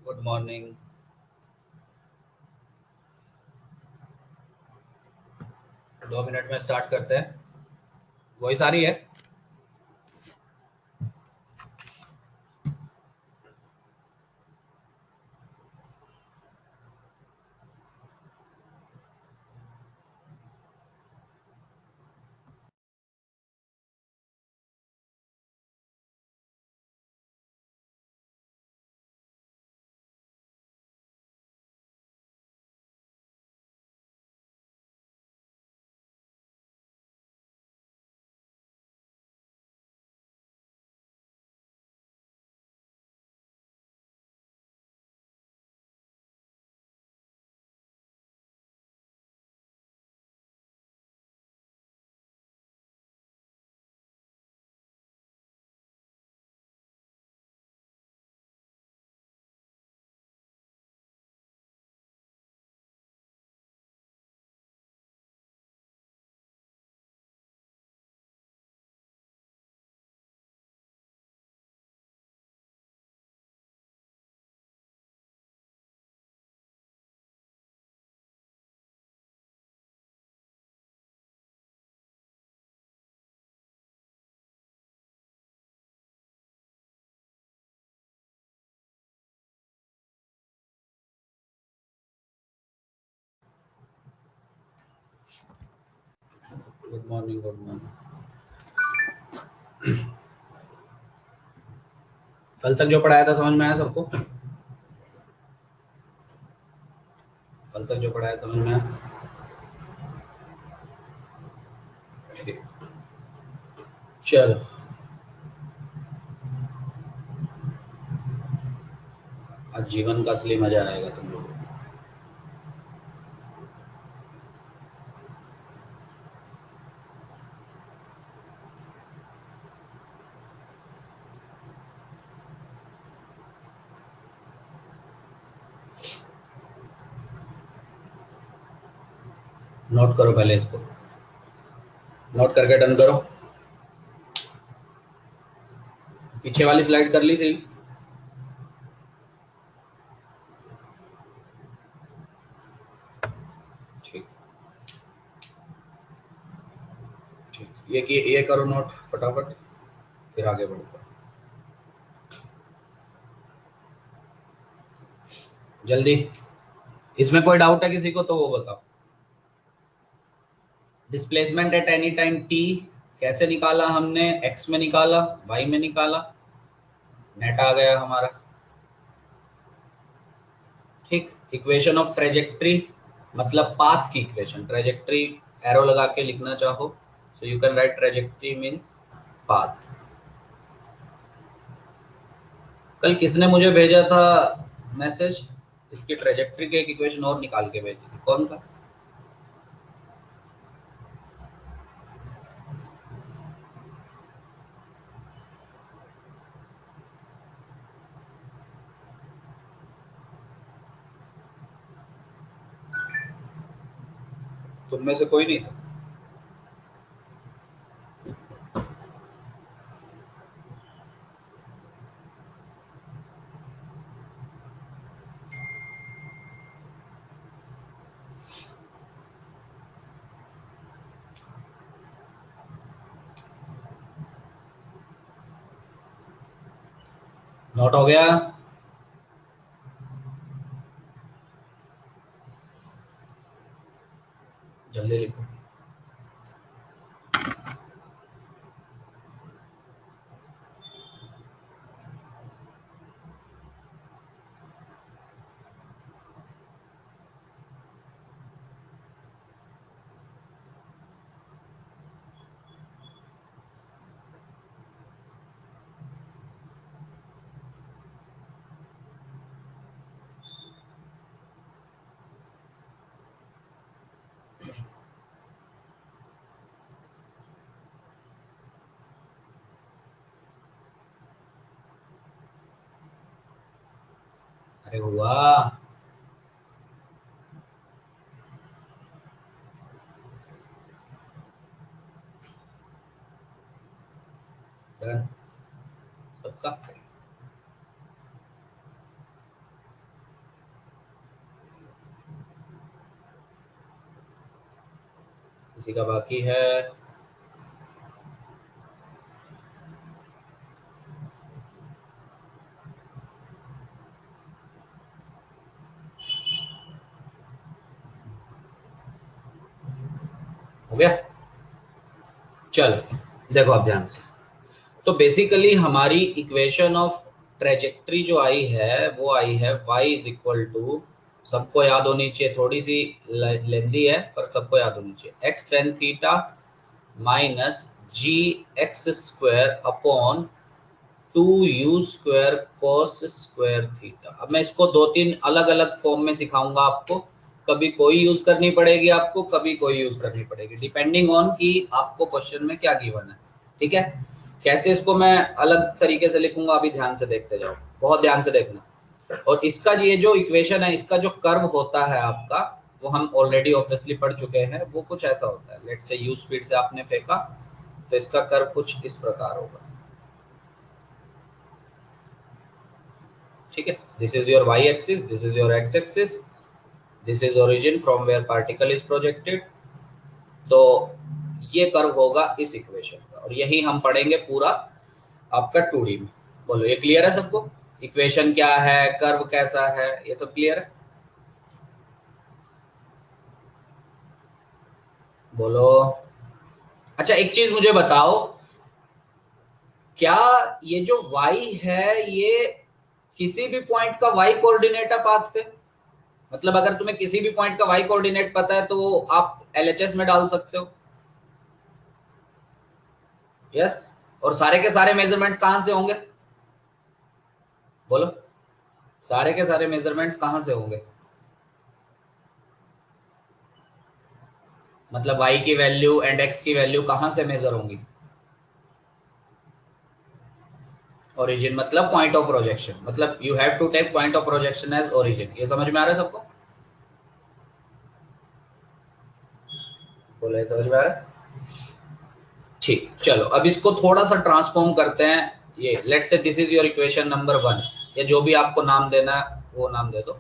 Good morning. 2 minute में start करते हैं। वॉइस आ रही है? Good morning, good morning. कल तक जो पढ़ाया था समझ में आया सबको? कल तक जो पढ़ाया समझ में आया? ठीक, चलो। आज जीवन का असली मजा आएगा तुम लोगों को। नोट करो, पहले इसको नोट करके डन करो। पीछे वाली स्लाइड कर ली थी? ठीक ठीक, ये करो नोट फटाफट, फिर आगे बढ़ो जल्दी। इसमें कोई डाउट है किसी को तो वो बताओ। Displacement at any time T कैसे निकाला हमने? एक्स में निकाला, वाई में निकाला, नेट आ गया हमारा। ठीक, इक्वेशन ऑफ ट्रेजेक्ट्री मतलब पाथ की इक्वेशन। ट्रेजेक्ट्री एरो लगा के लिखना चाहो so you can write trajectory means path. कल किसने मुझे भेजा था मैसेज? इसकी ट्रेजेक्ट्री के एक इक्वेशन और निकाल के भेजी थी, कौन था? तुम में से कोई नहीं था? नोट हो गया? जल्दी लिखो। अरे हुआ। डन सबका। किसी का बाकी है? हो गया? चलो देखो आप ध्यान से। तो बेसिकली हमारी इक्वेशन ऑफ ट्रेजेक्ट्री जो आई है वो आई है y इज इक्वल टू, सबको याद होनी चाहिए, थोड़ी सी लेंदी है पर सबको याद होनी चाहिए, x tan theta minus g x square upon two u square cos square theta. अब मैं इसको दो तीन अलग अलग फॉर्म में सिखाऊंगा आपको, कभी कोई यूज करनी पड़ेगी आपको, कभी कोई यूज करनी पड़ेगी, डिपेंडिंग ऑन कि आपको क्वेश्चन में क्या गिवन है। ठीक है? कैसे इसको मैं अलग तरीके से लिखूंगा अभी ध्यान से देखते जाओ, बहुत ध्यान से देखना। और इसका ये जो इक्वेशन है, इसका जो कर्व होता है आपका, वो हम ऑलरेडी ऑब्वियसली पढ़ चुके हैं, वो कुछ ऐसा होता है। लेट्स से यू स्पीड से आपने फेंका तो इसका कर्व कुछ इस प्रकार होगा। ठीक है? This is your y axis, this is your x axis, this is origin from where particle is projected. तो ये कर्व होगा इस इक्वेशन का, और यही हम पढ़ेंगे पूरा आपका 2D में। बोलो ये क्लियर है सबको? इक्वेशन क्या है, कर्व कैसा है, ये सब क्लियर है? बोलो। अच्छा एक चीज मुझे बताओ, क्या ये जो y है ये किसी भी पॉइंट का y कोऑर्डिनेट है पाथ पे? मतलब अगर तुम्हें किसी भी पॉइंट का y कोऑर्डिनेट पता है तो आप LHS में डाल सकते हो। यस। और सारे के सारे मेजरमेंट्स कहां से होंगे? बोलो, सारे के सारे मेजरमेंट्स कहां से होंगे? मतलब y की वैल्यू एंड x की वैल्यू कहां से मेजर होंगी? ओरिजिन मतलब पॉइंट ऑफ प्रोजेक्शन, मतलब you have to take point of projection as origin. ये समझ में आ रहा है सबको? बोलो, समझ में आ रहा है? ठीक, चलो अब इसको थोड़ा सा ट्रांसफॉर्म करते हैं। ये let's say this is your equation number 1, या जो भी आपको नाम देना है वो नाम दे दो।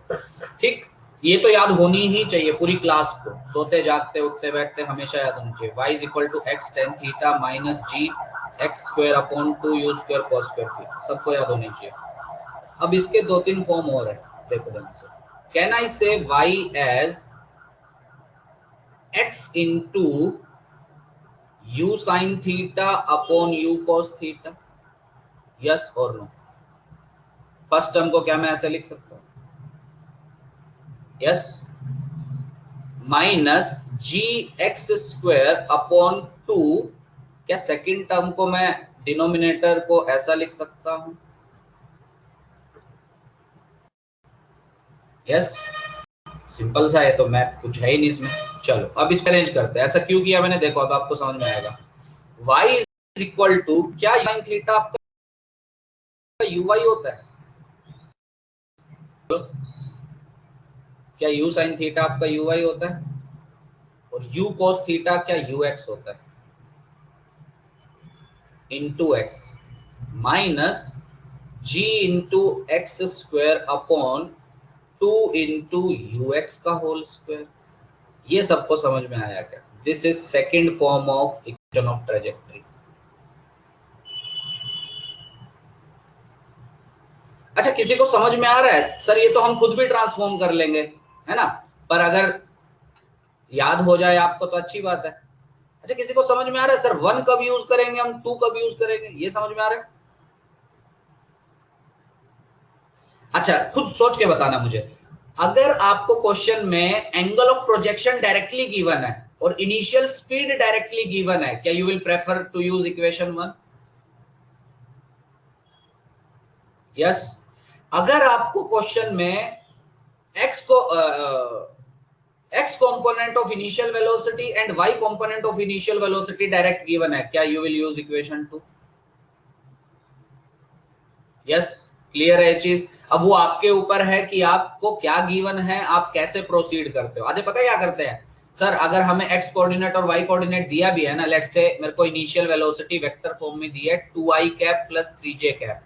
ठीक, ये तो याद होनी ही चाहिए पूरी क्लास को, सोते जागते उठते बैठते हमेशा याद होनी चाहिए। y is equal to x tan theta minus g x square upon two u square cos square theta, सबको याद होनी चाहिए। अब इसके दो तीन फॉर्म और है, देखो ध्यान से। Can I say y as x into u sine theta upon u cos theta? Yes और नो? फर्स्ट टर्म को क्या मैं ऐसे लिख सकता हूं? Yes. Minus g x square upon two, क्या सेकंड टर्म को मैं डिनोमिनेटर को ऐसा लिख सकता हूं? यस। सिंपल सा है, तो मैथ कुछ है ही नहीं इसमें। चलो अब इसको अरेंज करते हैं। ऐसा क्यों किया मैंने, देखो अब आपको समझ में आएगा। y इज इक्वल टू, क्या sin थीटा आपका uy होता है? क्या u sin थीटा आपका uy होता है? और u cos थीटा क्या ux होता है? Into x minus g into x square upon two into u x का होल स्क्वायर। ये सबको समझ में आया क्या? This is second form of equation of trajectory. अच्छा किसी को समझ में आ रहा है सर ये तो हम खुद भी ट्रांसफॉर्म कर लेंगे, है ना? पर अगर याद हो जाए आपको तो अच्छी बात है। अच्छा किसी को समझ में आ रहा है सर वन कब यूज करेंगे हम, टू कब यूज करेंगे, ये समझ में आ रहा है? अच्छा खुद सोच के बताना मुझे। अगर आपको क्वेश्चन में angle of projection directly given है और इनिशियल स्पीड डायरेक्टली गिवन है, क्या you will prefer to use equation 1? Yes. अगर आपको क्वेश्चन में एक्स को x component of initial velocity and y component of initial velocity direct given है, क्या you will use equation 2? Yes. Clear है ये चीज? अब वो आपके ऊपर है कि आपको क्या गिवन है, आप कैसे प्रोसीड करते हो। आधे पता है क्या करते हैं सर, अगर हमें एक्स कोऑर्डिनेट और वाई कोऑर्डिनेट दिया भी है ना, लेट्स से मेरे को इनिशियल वेलोसिटी वेक्टर फॉर्म में दी है 2i cap plus 3j cap.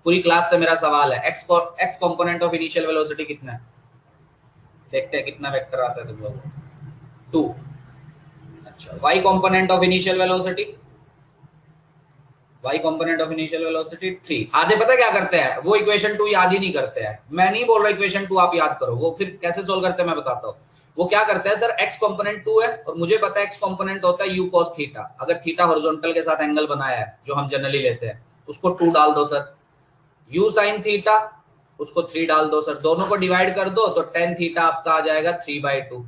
पूरी क्लास से मेरा सवाल है x component of initial velocity कितना है? देखते हैं कितना वेक्टर आता है तुम लोग। 2। अच्छा, y component of initial velocity, y component of initial velocity 3। आधे पता क्या करते हैं, वो इक्वेशन 2 याद ही नहीं करते हैं। मैं नहीं बोल रहा इक्वेशन 2 आप याद करो, वो फिर कैसे सोल्व करते हैं मैं बताता हूँ। वो क्या करते हैं, सर x कंपोनेंट 2 है और मुझे पता है x कंपोनेंट होता है u cos थीटा। अगर थीटा हॉरिजॉन्टल के साथ एंगल बनाया है जो हम जनरली लेते हैं, उसको 2 डाल दो सर। u sin थीटा, उसको 3 डाल दो सर। दोनों को डिवाइड कर दो तो tan थीटा आपका आ जाएगा 3/2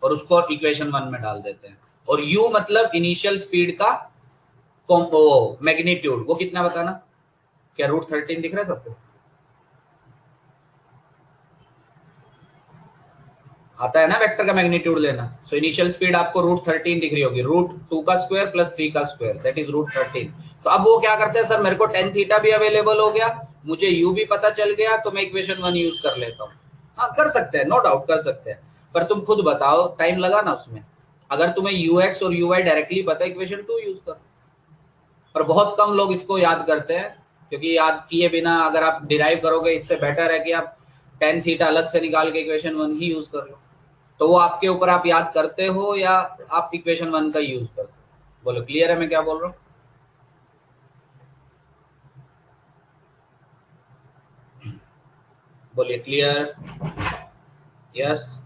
और उसको इक्वेशन 1 में डाल देते हैं। और u मतलब इनिशियल स्पीड का मैग्नीट्यूड, वो कितना बताना, क्या √13 दिख रहा है सबको? आता है ना वेक्टर का मैग्नीट्यूड लेना। सो इनिशियल स्पीड आपको √13 दिख रही होगी, √2 का स्क्वायर प्लस 3 का स्क्वायर, दैट इज √13। तो अब वो क्या करते हैं, सर मेरे को tan थीटा भी अवेलेबल हो गया, मुझे u भी पता चल गया, तो मैं इक्वेशन 1 यूज कर लेता हूँ। हाँ कर सकते हैं, नो डाउट कर सकते हैं, पर तुम खुद बताओ टाइम लगा ना उसमें। अगर तुम्हें ux और uy डायरेक्टली पता है, इक्वेशन 2 यूज करो। पर बहुत कम लोग इसको याद करते हैं, क्योंकि याद किए बिना अगर आप डिराइव करोगे, इससे बेटर है कि आप tan थीटा अलग से निकाल के इक्वेशन 1 ही यूज कर लो। तो वो आपके ऊपर, आप याद करते हो या आप इक्वेशन 1 का यूज करते हो। बोलो क्लियर है मैं क्या बोल रहा हूँ? बोलिए क्लियर। यस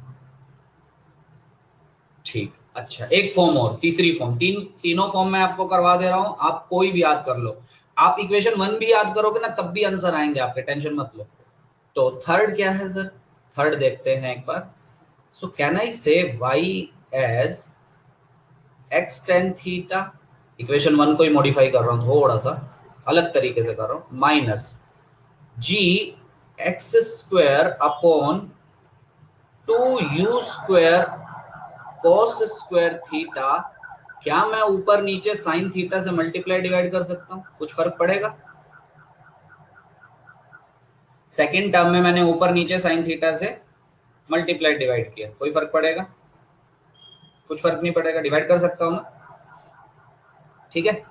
ठीक। अच्छा एक फॉर्म और, तीसरी फॉर्म, तीनों फॉर्म मैं आपको करवा दे रहा हूँ, आप कोई भी याद कर लो। आप इक्वेशन 1 भी याद करोगे ना तब भी आंसर आएंगे आपके, टेंशन मत लो। तो थर्ड क्या है सर, थर्ड देखते हैं एक बार। So can I say y as x tan theta, equation 1 को ही मॉडिफाई कर रहा हूँ, थोड़ा सा अलग तरीके से कर रहा हूँ, minus g x square upon 2u square cos square theta. क्या मैं ऊपर नीचे साइन थीटा से मल्टीप्लाई डिवाइड कर सकता हूँ, कुछ फर्क पड़ेगा? सेकेंड टर्म में मैंने ऊपर नीचे साइन थीटा से मल्टीप्लाई डिवाइड किया, कोई फर्क पड़ेगा? कुछ फर्क नहीं पड़ेगा, डिवाइड कर सकता हूँ ना, ठीक है।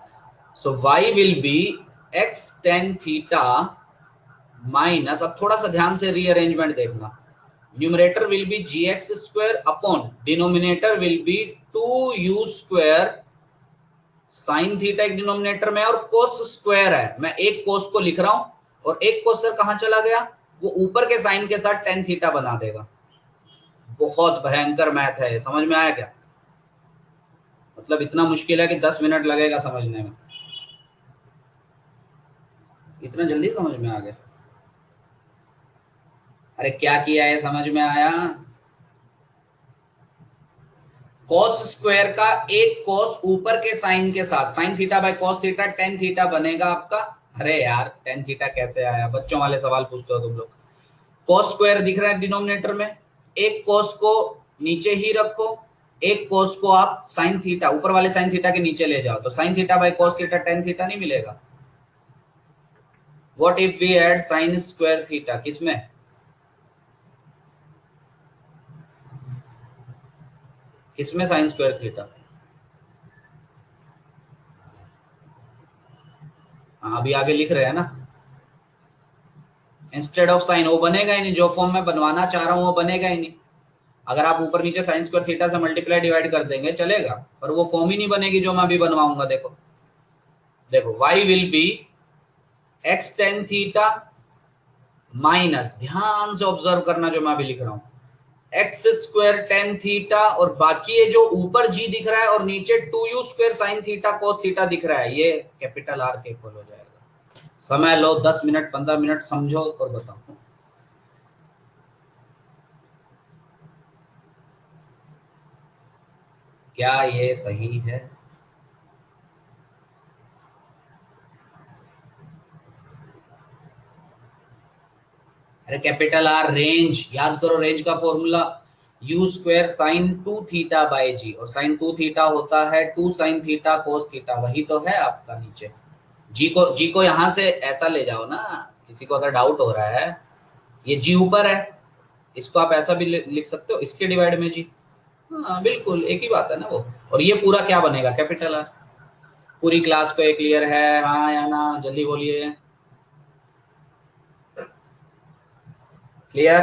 So y will be x tan theta minus, अब थोड़ा सा ध्यान से रीअरेंजमेंट देखना, numerator will be g x square upon denominator will be 2u square sine theta एक डिनोमिनेटर में और कोस स्क्वायर है, मैं एक कोस को लिख रहा हूं और एक कोस सर कहां चला गया, वो ऊपर के साइन के साथ tan थीटा बना देगा। बहुत भयंकर मैथ है, समझ में आया क्या? मतलब इतना मुश्किल है कि 10 मिनट लगेगा समझने में, इतना जल्दी समझ में आ गया। अरे क्या किया है समझ में आया? cos स्क्वायर का एक cos ऊपर के साइन के साथ, sign theta by cos theta, tan theta बनेगा आपका। अरे यार tan थीटा कैसे आया, बच्चों वाले सवाल पूछते हो तुम लोग। cos स्क्वायर दिख रहा है डिनोमिनेटर में, एक cos को नीचे ही रखो, एक cos को आप साइन थीटा ऊपर वाले साइन थीटा के नीचे ले जाओ, तो sine theta by cos theta tan theta नहीं मिलेगा। What if we add sine square theta, किसमें? किसमें साइन स्क्वायर थीटा? अभी आगे लिख रहे हैं ना, इंस्टेड ऑफ साइन, वो बनेगा ही नहीं, जो फॉर्म में बनवाना चाह रहा हूं वो बनेगा ही नहीं। अगर आप ऊपर नीचे साइन स्क्वायर थीटा से मल्टीप्लाई डिवाइड कर देंगे चलेगा, पर वो फॉर्म ही नहीं बनेगी जो मैं अभी बनवाऊंगा। देखो देखो y will be x tan theta minus, ध्यान से ऑब्जर्व करना जो मैं अभी लिख रहा हूं, एक्स स्क्वायर tan थीटा, और बाकी ये जो ऊपर g दिख रहा है और नीचे 2u square sine theta cos theta दिख रहा है, ये कैपिटल R के इक्वल हो जाएगा। समय लो 10 मिनट 15 मिनट, समझो और बताओ। क्या ये सही है? अरे कैपिटल आर रेंज, याद करो रेंज का formula, u square sine 2 theta by g, और साइन 2 थीटा होता है 2 साइन थीटा कोस थीटा, वही तो है आपका नीचे। जी को यहां से ऐसा ले जाओ ना, किसी को अगर डाउट हो रहा है, ये जी ऊपर है, इसको आप ऐसा भी लिख सकते हो, इसके डिवाइड में जी। हाँ बिल्कुल एक ही बात है ना वो। और ये पूरा क्या बनेगा, कैपिटल आर। पूरी क्लास को एक क्लियर है, हाँ या ना, जल्दी बोलिए। क्लियर?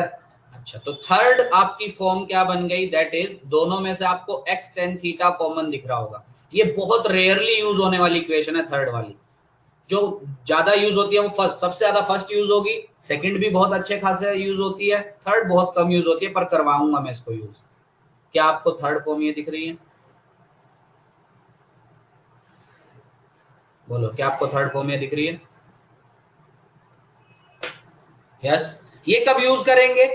अच्छा, तो थर्ड आपकी फॉर्म क्या बन गई, दैट इज दोनों में से आपको x tan थीटा कॉमन दिख रहा होगा। ये बहुत रेयरली यूज होने वाली इक्वेशन है थर्ड वाली। जो ज्यादा यूज होती है वो फर्स्ट, सबसे ज्यादा फर्स्ट यूज होगी, सेकंड भी बहुत अच्छे खासे यूज होती है, थर्ड बहुत कम यूज होती है, पर करवाऊंगा मैं इसको यूज। क्या आपको थर्ड फॉर्म ये दिख रही है? बोलो, क्या आपको थर्ड फॉर्म ये दिख रही है? यस। ये कब यूज करेंगे?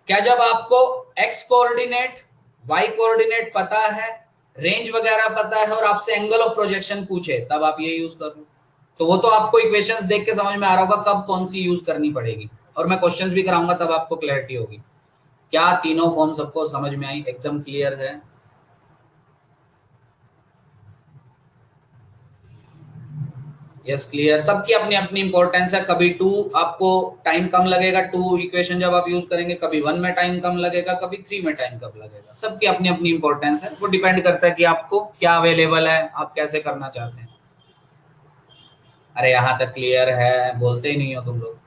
क्या जब आपको एक्स कोऑर्डिनेट, वाई कोऑर्डिनेट पता है, रेंज वगैरह पता है और आपसे एंगल ऑफ प्रोजेक्शन पूछे, तब आप ये यूज कर लो। तो वो तो आपको इक्वेशंस देख के समझ में आ रहा होगा कब कौन सी यूज करनी पड़ेगी, और मैं क्वेश्चंस भी कराऊंगा तब आपको क्लैरिटी होगी। क्या तीनों फॉर्म सबको समझ में आई, एकदम क्लियर है? Yes, clear. सबकी अपनी अपनी इंपॉर्टेंस है। कभी टू आपको टाइम कम लगेगा, टू इक्वेशन जब आप यूज करेंगे, कभी वन में टाइम कम लगेगा, कभी थ्री में टाइम कम लगेगा। सबकी अपनी अपनी इंपॉर्टेंस है, वो डिपेंड करता है कि आपको क्या अवेलेबल है, आप कैसे करना चाहते हैं। अरे यहाँ तक क्लियर है, बोलते ही नहीं हो तुम लोग।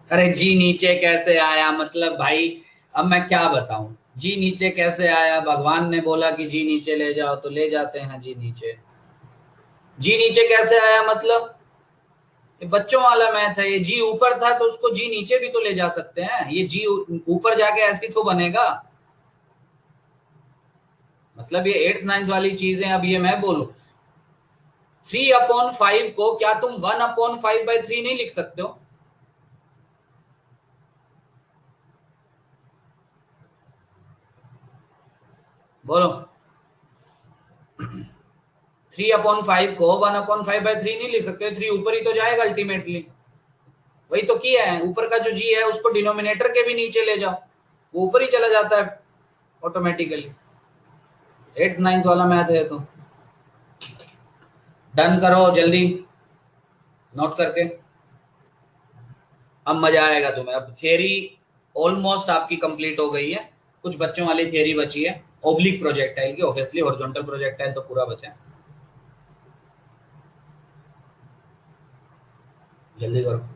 अरे जी नीचे कैसे आया मतलब भाई, अब मैं क्या बताऊं। जी नीचे कैसे आया, भगवान ने बोला कि जी नीचे ले जाओ तो ले जाते हैं जी नीचे। जी नीचे कैसे आया मतलब, ये बच्चों वाला मैथ है। ये जी ऊपर था तो उसको जी नीचे भी तो ले जा सकते हैं। ये जी ऊपर जाके ऐसे तो बनेगा, मतलब ये एट्थ नाइन्थ वाली चीजें। अब ये मैं बोलूं 3/5 को क्या तुम 1/5/3 नहीं लिख सकते हो? बोलो, 3/5 को 1/5/3 नहीं लिख सकते? थ्री ऊपर ही तो जाएगा अल्टीमेटली। वही तो किया है, ऊपर का जो जी है उसको डिनोमिनेटर के भी नीचे ले जाओ, वो ऊपर ही चला जाता है ऑटोमेटिकली। एट्थ नाइन्थ वाला मैथ है तो डन करो जल्दी, नोट करके। अब मजा आएगा तुम्हें। अब थियरी ऑलमोस्ट आपकी कंप्लीट हो गई है, कुछ बच्चों वाली थियरी बची है। ओब्लिक प्रोजेक्टाइल की, ऑब्वियसली हॉरिजॉन्टल प्रोजेक्टाइल तो पूरा बचा है। जल्दी करो।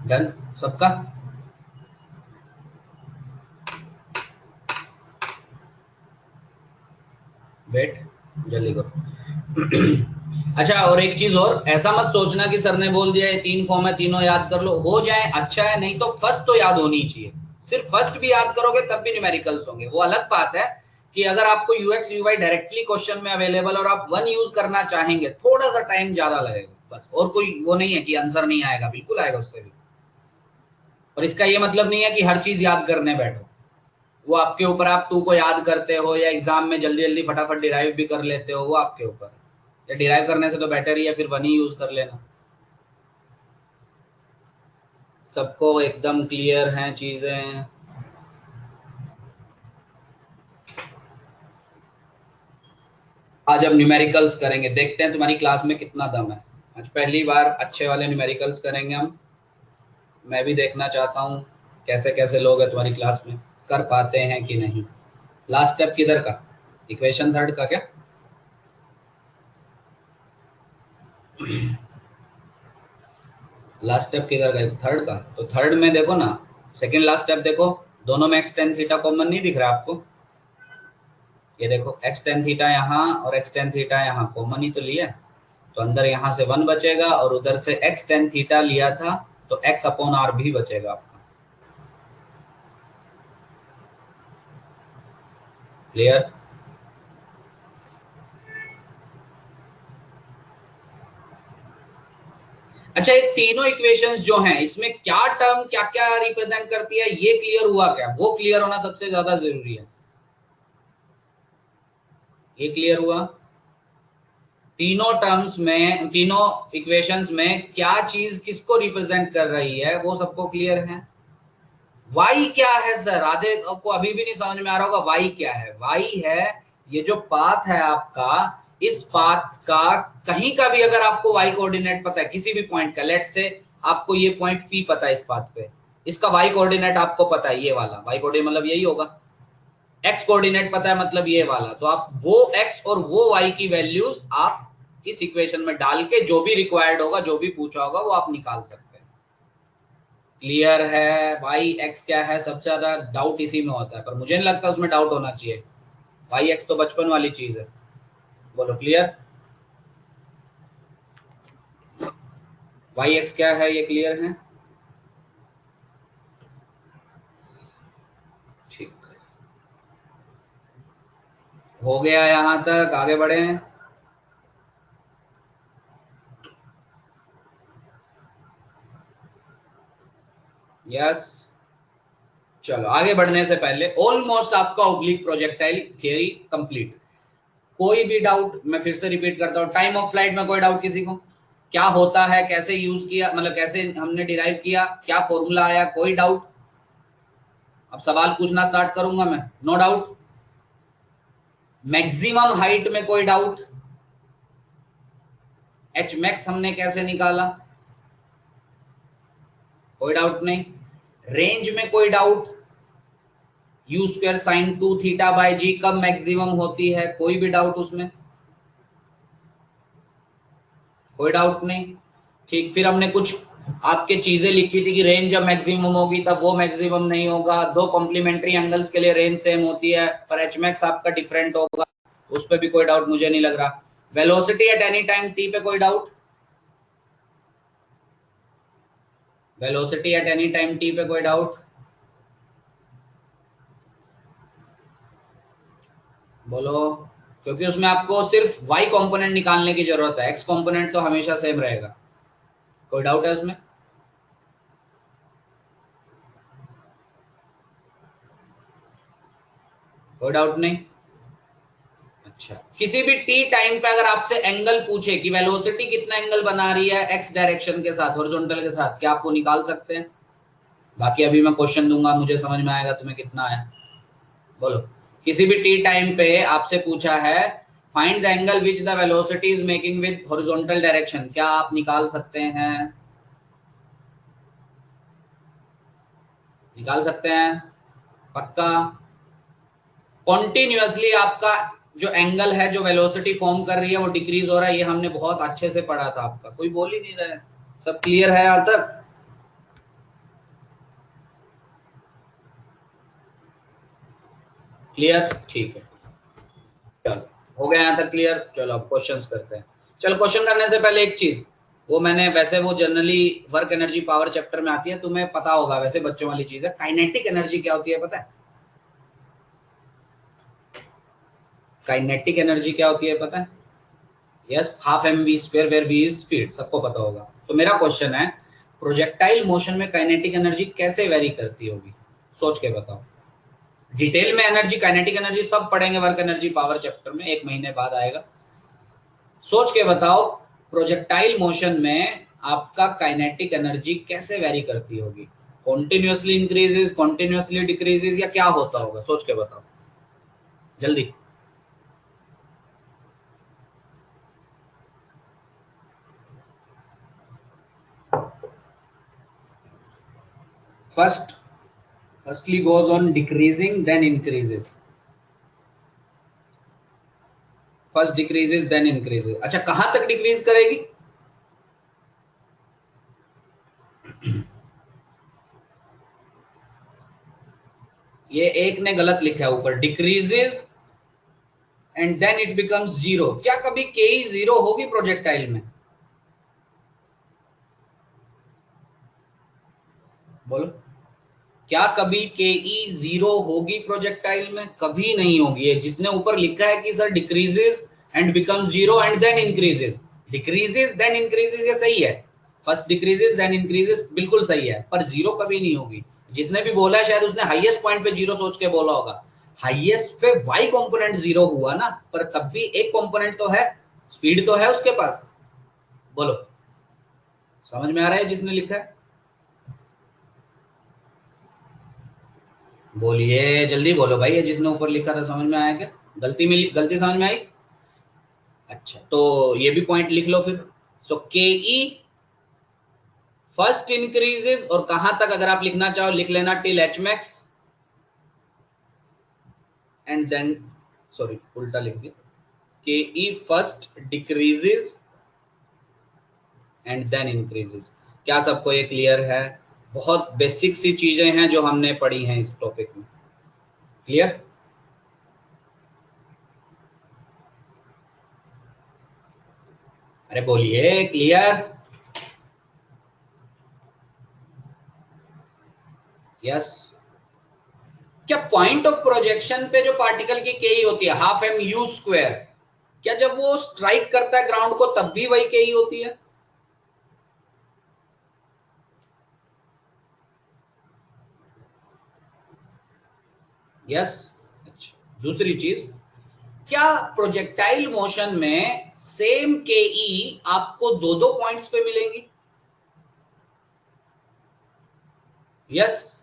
डन सबका? वेट, जल्दी करो। अच्छा, और एक चीज और, ऐसा मत सोचना कि सर ने बोल दिया ये तीन फॉर्म है तीनों याद कर लो, हो जाए अच्छा है, नहीं तो फर्स्ट तो याद होनी चाहिए। सिर्फ फर्स्ट भी याद करोगे तब भी न्यूमेरिकल्स होंगे। वो अलग बात है कि अगर आपको यूएक्स यूवाई डायरेक्टली क्वेश्चन में अवेलेबल और आप वन यूज करना चाहेंगे, थोड़ा सा टाइम ज्यादा लगेगा बस, और कोई वो नहीं है कि आंसर नहीं आएगा, बिल्कुल आएगा उससे भी। और इसका ये मतलब नहीं है कि हर चीज याद करने बैठो, वो आपके ऊपर। आप टू को याद करते हो या एग्जाम में जल्दी जल्दी फटाफट डिराइव भी कर लेते हो, वो आपके ऊपर। या डिराइव करने से तो बेटर ही है फिर वन ही यूज कर लेना। सबको एकदम क्लियर हैं चीजें? आज अब न्यूमेरिकल्स करेंगे, देखते हैं तुम्हारी क्लास में कितना दम है। आज पहली बार अच्छे वाले न्यूमेरिकल्स करेंगे हम। मैं भी देखना चाहता हूँ कैसे कैसे लोग हैं तुम्हारी क्लास में, कर पाते हैं कि नहीं। लास्ट स्टेप किधर का, इक्वेशन थर्ड का क्या? लास्ट स्टेप किधर का, थर्ड का? तो थर्ड में देखो ना, सेकंड लास्ट स्टेप देखो, दोनों में एक्स टेन थीटा कॉमन नहीं दिख रहा आपको? ये देखो एक्स टेन थीटा यहाँ और एक्स टेन थीटा यहाँ कॉमन ही तो लिया है। तो अंदर यहाँ से वन बचेगा और उधर से एक्स टेन थीटा लिया था तो एक्स अपॉन आर भी बचेगा आपका। क्लियर? अच्छा, ये तीनों इक्वेशंस जो हैं इसमें क्या टर्म क्या क्या रिप्रेजेंट करती है, ये क्लियर हुआ क्या? वो क्लियर होना सबसे ज्यादा जरूरी है। ये क्लियर हुआ? तीनों टर्म्स में, तीनों इक्वेशंस में क्या चीज किसको रिप्रेजेंट कर रही है, वो सबको क्लियर है। वाई क्या है सर? आधे को अभी भी नहीं समझ में आ रहा होगा वाई क्या है। वाई है ये जो पाथ है आपका, इस पाथ का कहीं का भी अगर आपको वाई कोऑर्डिनेट पता है किसी भी पॉइंट का, लेट्स से आपको ये पॉइंट पी पता है इस पाथ पे, इसका वाई कोऑर्डिनेट आपको पता है, ये वाला वाई कोऑर्डिनेट मतलब यही होगा, एक्स कोऑर्डिनेट पता है मतलब ये वाला, तो आप वो एक्स और वो वाई की वैल्यूज आप इस इक्वेशन में डाल के जो भी रिक्वायर्ड होगा, जो भी पूछा होगा वो आप निकाल सकते हैं। क्लियर है? वाई एक्स क्या है, सबसे ज्यादा डाउट इसी में होता है, पर मुझे नहीं लगता उसमें डाउट होना चाहिए। वाई एक्स तो बचपन वाली चीज है। बोलो क्लियर? वाई एक्स क्या है, ये क्लियर है? ठीक, हो गया यहां तक, आगे बढ़े? यस। चलो आगे बढ़ने से पहले ऑलमोस्ट आपका ऑब्लिक प्रोजेक्टाइल थियरी कंप्लीट। कोई भी डाउट? मैं फिर से रिपीट करता हूँ, टाइम ऑफ फ्लाइट में कोई डाउट किसी को? क्या होता है, कैसे यूज किया, मतलब कैसे हमने डिराइव किया, क्या फॉर्मूला आया, कोई डाउट? अब सवाल पूछना स्टार्ट करूंगा मैं, नो डाउट। मैक्सिमम हाइट में कोई डाउट? एच मैक्स हमने कैसे निकाला? कोई डाउट नहीं। रेंज में कोई doubt? U square sine 2 theta by g कब मैक्सिमम होती है, कोई भी डाउट उसमें? कोई डाउट नहीं। ठीक, फिर हमने कुछ आपके चीजें लिखी थी कि रेंज जब मैक्सिमम होगी तब वो मैक्सिमम नहीं होगा, दो कॉम्प्लीमेंट्री एंगल्स के लिए रेंज सेम होती है पर एच मैक्स आपका डिफरेंट होगा, उस पर भी कोई डाउट मुझे नहीं लग रहा। Velocity at any time T पे कोई doubt? Velocity at any time T पे कोई डाउट? बोलो। क्योंकि उसमें आपको सिर्फ वाई कंपोनेंट निकालने की जरूरत है, एक्स कंपोनेंट तो हमेशा सेम रहेगा। कोई डाउट है उसमें? कोई डाउट नहीं। अच्छा, किसी भी टी टाइम पे अगर आपसे एंगल पूछे कि वेलोसिटी कितना एंगल बना रही है एक्स डायरेक्शन के साथ, हॉरिजॉन्टल के साथ, क्या आपको निकाल सकते हैं? बाकी अभी मैं क्वेश्चन दूंगा, मुझे समझ में आएगा तुम्हें कितना है। बोलो। किसी भी टी टाइम पे आपसे पूछा है find the angle which the velocity is making with horizontal direction, क्या आप निकाल सकते हैं? निकाल सकते हैं? पक्का? कॉन्टिन्यूअसली आपका जो एंगल है, जो वेलोसिटी फॉर्म कर रही है वो डिक्रीज हो रहा है, ये हमने बहुत अच्छे से पढ़ा था, आपका कोई बोल ही नहीं रहा है। सब क्लियर है यहाँ तक? क्लियर? ठीक है। चलो, हो गया यहाँ तक क्लियर। चलो अब क्वेश्चंस करते हैं। चलो, क्वेश्चन करने से पहले एक चीज, वो मैंने वैसे वो generally work energy power chapter में आती है, तुम्हें पता होगा, वैसे बच्चों वाली चीज है, काइनेटिक एनर्जी क्या होती है पता है? काइनेटिक एनर्जी क्या होती है पता है? Yes, half m v square where v is speed, सबको पता होगा। तो मेरा क्वेश्चन है, प्रोजेक्टाइल मोशन में काइनेटिक एनर्जी कैसे वेरी करती होगी, सोच के बताओ। डिटेल में एनर्जी, काइनेटिक एनर्जी सब पढ़ेंगे वर्क एनर्जी पावर चैप्टर में, एक महीने बाद आएगा। सोच के बताओ, प्रोजेक्टाइल मोशन में आपका काइनेटिक एनर्जी कैसे वेरी करती होगी? कॉन्टिन्यूअसली इंक्रीजेस, कॉन्टिन्यूअसली डिक्रीजेस, या क्या होता होगा, सोच के बताओ जल्दी। First, firstly goes on decreasing then increases. First decreases then increases. अच्छा, कहां तक डिक्रीज करेगी? ये एक ने गलत लिखा है ऊपर, decreases and then it becomes zero. क्या कभी के ई जीरो होगी प्रोजेक्टाइल में? बोलो। क्या कभी के ई जीरो होगी प्रोजेक्टाइल में? कभी नहीं होगी। ये जिसने ऊपर लिखा है कि sir decreases and become zero and then increases, decreases then increases, ये सही है। फर्स्ट डिक्रीजेस देन इंक्रीजेस बिल्कुल सही है, पर जीरो कभी नहीं होगी। जिसने भी बोला है शायद उसने हाईएस्ट पॉइंट पे जीरो सोच के बोला होगा। हाईएस्ट पे वाई कंपोनेंट जीरो हुआ ना, पर तब भी एक कंपोनेंट तो है, स्पीड तो है उसके पास। बोलो, समझ में आ रहा है जिसने लिखा है? बोलिए जल्दी बोलो भाई, ये जिसने ऊपर लिखा था समझ में आया क्या? गलती समझ में आई? अच्छा, तो ये भी पॉइंट लिख लो फिर। सो के ई फर्स्ट इंक्रीजेस, और कहां तक अगर आप लिखना चाहो लिख लेना till H max, and then, sorry उल्टा लिख दिया, K E first decreases and then increases. क्या सबको ये क्लियर है? बहुत बेसिक सी चीजें हैं जो हमने पढ़ी हैं इस टॉपिक में। क्लियर? अरे बोलिए क्लियर। यस। क्या पॉइंट ऑफ प्रोजेक्शन पे जो पार्टिकल की के होती है हाफ एम यू स्क्वायर, क्या जब वो स्ट्राइक करता है ग्राउंड को तब भी वही के होती है? यस। अच्छा, दूसरी चीज, क्या प्रोजेक्टाइल मोशन में सेम के आपको दो दो पॉइंट्स पे मिलेंगी? यस।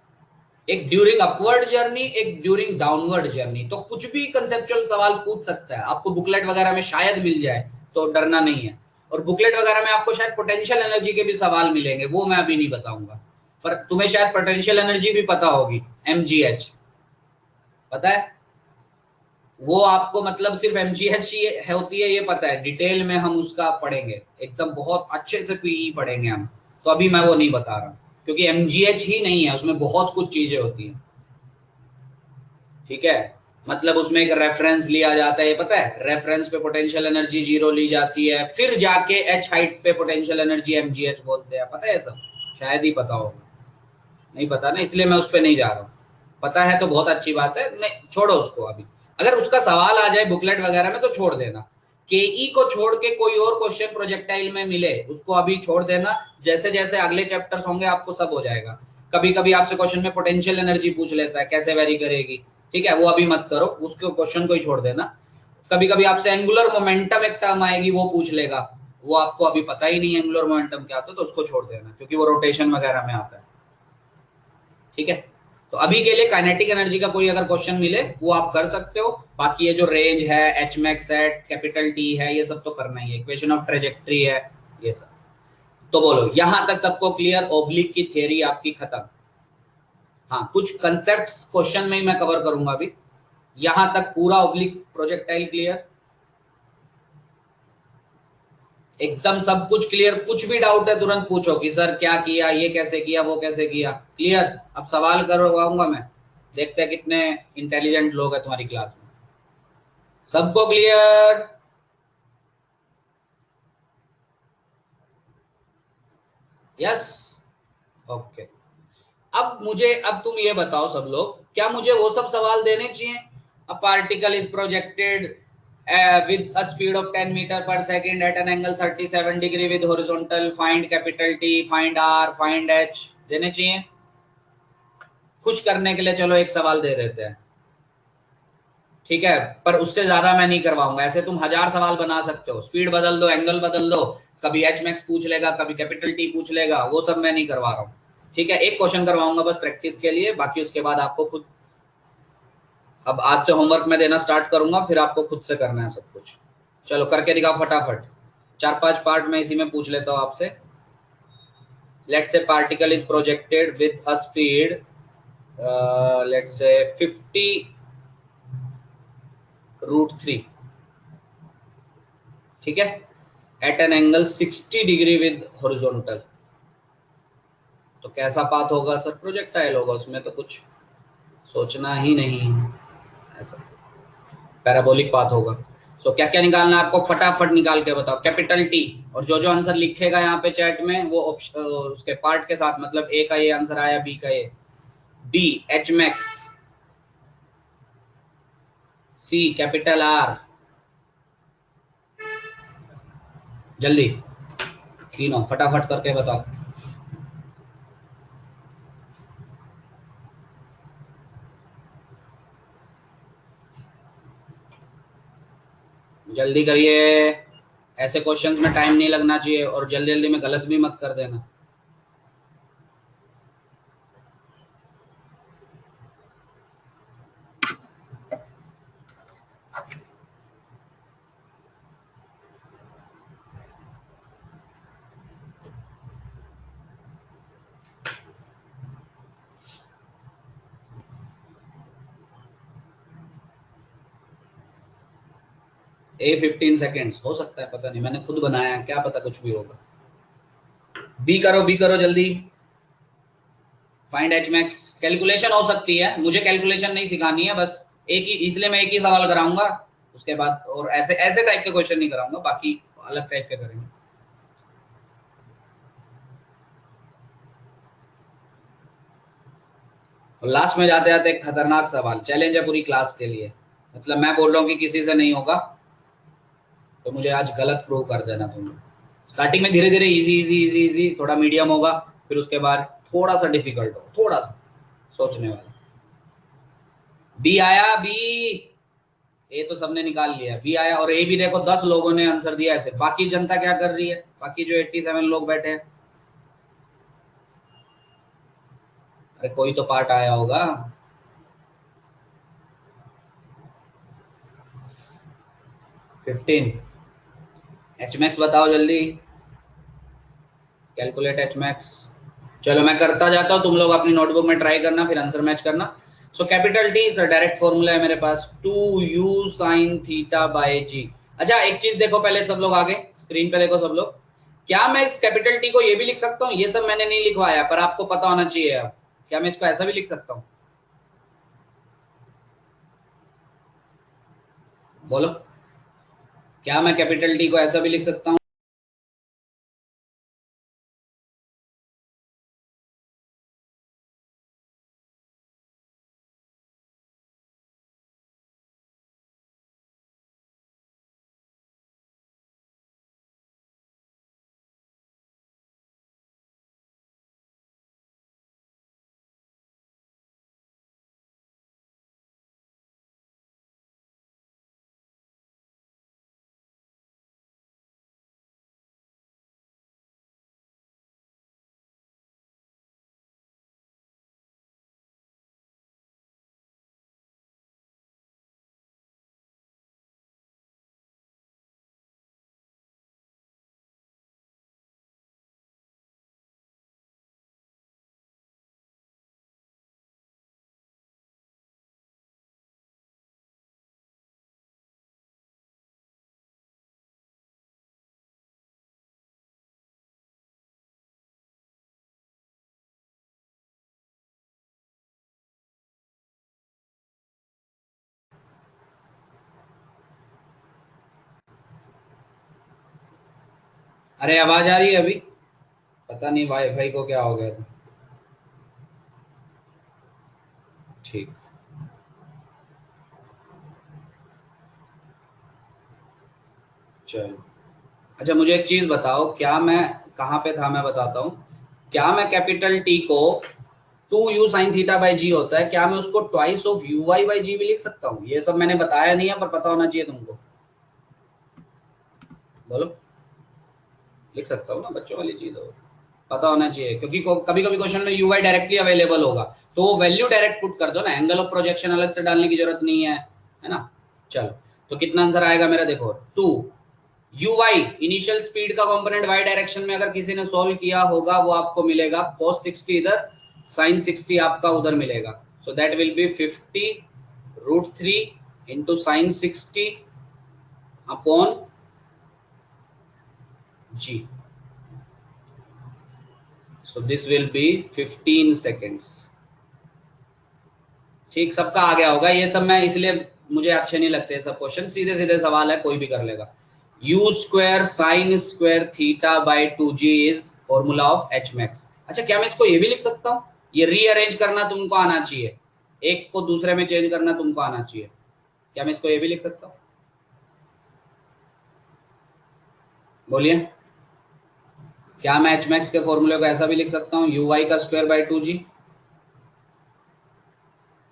एक ड्यूरिंग अपवर्ड जर्नी, एक ड्यूरिंग डाउनवर्ड जर्नी। तो कुछ भी कंसेप्चुअल सवाल पूछ सकता है, आपको बुकलेट वगैरह में शायद मिल जाए, तो डरना नहीं है। और बुकलेट वगैरह में आपको शायद पोटेंशियल एनर्जी के भी सवाल मिलेंगे, वो मैं अभी नहीं बताऊंगा। पर तुम्हें शायद पोटेंशियल एनर्जी भी पता होगी, एमजीएच पता है? वो आपको मतलब सिर्फ एमजीएच ही होती है ये पता है, डिटेल में हम उसका पढ़ेंगे, एकदम बहुत अच्छे से पीई पढ़ेंगे हम। तो अभी मैं वो नहीं बता रहा, क्योंकि एमजीएच ही नहीं है, उसमें बहुत कुछ चीजें होती हैं। ठीक है, मतलब उसमें एक रेफरेंस लिया जाता है, ये पता है? रेफरेंस पे पोटेंशियल एनर्जी जीरो ली जाती है, फिर जाके एच हाइट पे पोटेंशियल एनर्जी एमजीएच बोलते हैं, पता है सब? शायद ही पता होगा। नहीं पता ना, इसलिए मैं उस पर नहीं जा रहा हूँ। पता है तो बहुत अच्छी बात है, नहीं छोड़ो उसको अभी। अगर उसका सवाल आ जाए बुकलेट वगैरह में तो छोड़ देना। केई को छोड़ के कोई और क्वेश्चन प्रोजेक्टाइल में मिले उसको अभी छोड़ देना, जैसे जैसे अगले चैप्टर्स होंगे आपको सब हो जाएगा। कभी कभी आपसे क्वेश्चन में पोटेंशियल एनर्जी पूछ लेता है, कैसे वेरी करेगी, ठीक है, वो अभी मत करो, उसके क्वेश्चन को ही छोड़ देना। कभी कभी आपसे एंगुलर मोमेंटम एक टर्म आएगी, वो पूछ लेगा, वो आपको अभी पता ही नहीं एंगुलर मोमेंटम क्या होता है, तो उसको छोड़ देना क्योंकि वो रोटेशन वगैरह में आता है। ठीक है, तो अभी के लिए काइनेटिक एनर्जी का कोई अगर क्वेश्चन मिले वो आप कर सकते हो। बाकी ये जो रेंज है, एच मैक्स है, कैपिटल टी है, ये सब तो करना ही है, इक्वेशन ऑफ ट्रेजेक्ट्री है, ये सब। तो बोलो यहां तक सबको क्लियर? ओब्लिक की थ्योरी आपकी खत्म। हाँ, कुछ कंसेप्ट्स क्वेश्चन में ही मैं कवर करूंगा अभी। यहां तक पूरा ओब्लिक प्रोजेक्टाइल क्लियर? एकदम सब कुछ क्लियर? कुछ भी डाउट है तुरंत पूछो कि सर क्या किया, ये कैसे किया, वो कैसे किया। क्लियर? अब सवाल करवाऊंगा मैं, देखते हैं कितने इंटेलिजेंट लोग हैं तुम्हारी क्लास में। सबको क्लियर? यस। ओके। अब मुझे, अब तुम ये बताओ सब लोग, क्या मुझे वो सब सवाल देने चाहिए? A particle is projected with a speed of 10 meter per second at an angle 37 degree with horizontal, find capital T, find R, find H, देने चाहिए? खुश करने के लिए चलो एक सवाल दे देते हैं, ठीक है, पर उससे ज्यादा मैं नहीं करवाऊंगा। ऐसे तुम हजार सवाल बना सकते हो, स्पीड बदल दो, एंगल बदल दो, कभी एच मैक्स पूछ लेगा, कभी कैपिटल टी पूछ लेगा, वो सब मैं नहीं करवा रहा हूँ। ठीक है, एक क्वेश्चन करवाऊंगा बस प्रैक्टिस के लिए, बाकी उसके बाद आपको खुद, अब आज से होमवर्क में देना स्टार्ट करूंगा, फिर आपको खुद से करना है सब कुछ। चलो करके दिखाओ फटाफट, चार पांच पार्ट में इसी में पूछ लेता हूँ आपसे। Let's say particle is projected with a speed, let's say 50√3, ठीक है, at an angle 60 degree with horizontal. तो कैसा पाथ होगा सर? प्रोजेक्टाइल होगा, उसमें तो कुछ सोचना ही नहीं, ऐसा पैराबोलिक पाथ होगा। सो क्या क्या निकालना है आपको, फटाफट निकाल के बताओ। कैपिटल टी, और जो जो आंसर लिखेगा यहाँ पे चैट में वो उसके पार्ट के साथ, मतलब ए का ये आंसर आया, बी का ये, बी एच मैक्स, सी कैपिटल आर, जल्दी तीनों फटाफट करके बताओ। जल्दी करिए, ऐसे क्वेश्चंस में टाइम नहीं लगना चाहिए, और जल्दी जल्दी में गलत भी मत कर देना। ए 15 सेकेंड्स हो सकता है, पता नहीं, मैंने खुद बनाया, क्या पता कुछ भी होगा। बी करो जल्दी। Find H max. कैलकुलेशन हो सकती है, मुझे कैलकुलेशन नहीं सिखानी है, बस एक ही, इसलिए मैं एक ही सवाल कराऊंगा, उसके बाद और ऐसे ऐसे टाइप के क्वेश्चन नहीं कराऊंगा, बाकी अलग टाइप के करेंगे। और लास्ट में जाते जाते एक खतरनाक सवाल, चैलेंज है पूरी क्लास के लिए, मतलब मैं बोल रहा हूँ कि किसी से नहीं होगा, तो मुझे आज गलत प्रूव कर देना तुम। स्टार्टिंग में धीरे धीरे इजी इजी इजी इजी, थोड़ा मीडियम होगा, फिर उसके बाद थोड़ा सा डिफिकल्ट हो, थोड़ा सा सोचने वाला। बी आया, बी। ए तो सबने निकाल लिया, बी आया, और ए भी देखो 10 लोगों ने आंसर दिया ऐसे, बाकी जनता क्या कर रही है, बाकी जो 87 लोग बैठे हैं। अरे कोई तो पार्ट आया होगा। 15। एच मैक्स बताओ जल्दी, कैलकुलेट एच मैक्स। चलो मैं करता जाता हूँ, तुम लोग अपनी नोटबुक में ट्राई करना, फिर आंसर मैच करना। So capital T sir direct formula है मेरे पास, 2u साइन थीटा बाय जी। अच्छा एक चीज देखो पहले, सब लोग आगे स्क्रीन पे देखो सब लोग, क्या मैं इस कैपिटल टी को ये भी लिख सकता हूँ, ये सब मैंने नहीं लिखवाया पर आपको पता होना चाहिए अब, क्या मैं इसको ऐसा भी लिख सकता हूँ? बोलो, क्या मैं कैपिटल टी को ऐसा भी लिख सकता हूँ? अरे आवाज आ रही है अभी? पता नहीं वाईफाई को क्या हो गया था। ठीक, चलो। अच्छा मुझे एक चीज बताओ, क्या मैं, कहाँ पे था मैं बताता हूँ, क्या मैं कैपिटल टी को 2u साइन थीटा बाई जी होता है, क्या मैं उसको twice of u y by g भी लिख सकता हूँ? ये सब मैंने बताया नहीं है पर पता होना चाहिए तुमको। बोलो, लिख सकता हूँ ना, बच्चों वाली चीज हो, पता होना चाहिए, क्योंकि कभी कभी क्वेश्चन में यू वाई डायरेक्टली अवेलेबल होगा, तो वो वैल्यू डायरेक्ट पुट कर दो ना, एंगल ऑफ प्रोजेक्शन अलग से डालने की जरूरत नहीं है ना। चलो, तो कितना आंसर आएगा मेरा, देखो 2 यू वाई, इनिशियल स्पीड का कंपोनेंट वाई डायरेक्शन में अगर किसी ने सॉल्व किया होगा वो आपको मिलेगा cos 60 इधर, sin 60 आपका उधर मिलेगा, so that will be 50 root 3 into sine 60 upon g, so this will be 15 seconds. ठीक, सबका आ गया होगा ये सब, मैं इसलिए मुझे अच्छे नहीं लगते सब क्वेश्चन, सीधे सीधे सवाल है, कोई भी कर लेगा। You square sign square theta by 2g is formula of H max. अच्छा क्या मैं इसको ये भी लिख सकता हूँ? ये रीअरेंज करना तुमको आना चाहिए, एक को दूसरे में चेंज करना तुमको आना चाहिए, क्या मैं इसको ये भी लिख सकता हूँ? बोलिए, क्या मैं एच मैक्स के फॉर्मूले को ऐसा भी लिख सकता हूँ, यू वाई का स्क्वायर बाई 2g?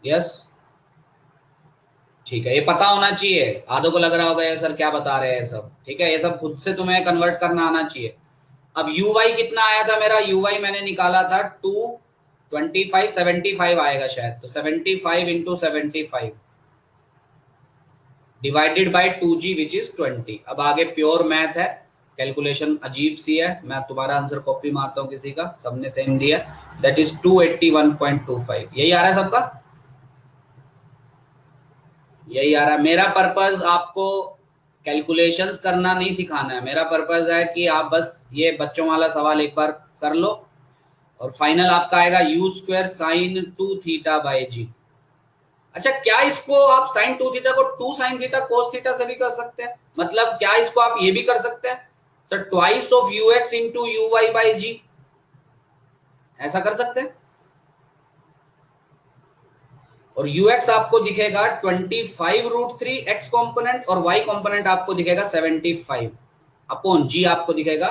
यस, ठीक है, ये पता होना चाहिए, आधों को लग रहा होगा ये सर क्या बता रहे हैं सब, ठीक है, ये सब खुद से तुम्हें कन्वर्ट करना आना चाहिए। अब यू वाई कितना आया था मेरा, यू वाई मैंने निकाला था 225, 75 आएगा शायद, तो 75 into 75 divided by 2g which is 20। अब आगे प्योर मैथ है, कैलकुलेशन अजीब सी है, मैं तुम्हारा आंसर कॉपी मारता हूँ किसी का, सबने सेम दिया, दैट इज 281.25, यही आ रहा है सबका, यही आ रहा है। मेरा पर्पस आपको कैलकुलेशंस करना नहीं सिखाना है, मेरा पर्पज है कि आप बस ये बच्चों वाला सवाल एक बार कर लो और फाइनल आपका आएगा u square sine 2 theta by g. अच्छा, क्या इसको आप साइन 2 थीटा को 2 sin थीटा कोस थीटा से भी कर सकते हैं? मतलब क्या इसको आप ये भी कर सकते हैं sir, twice of u x into u y by g, ऐसा कर सकते हैं। और ux आपको दिखेगा 25√3 x कॉम्पोनेंट और y कॉम्पोनेंट आपको दिखेगा 75 अपॉन g आपको दिखेगा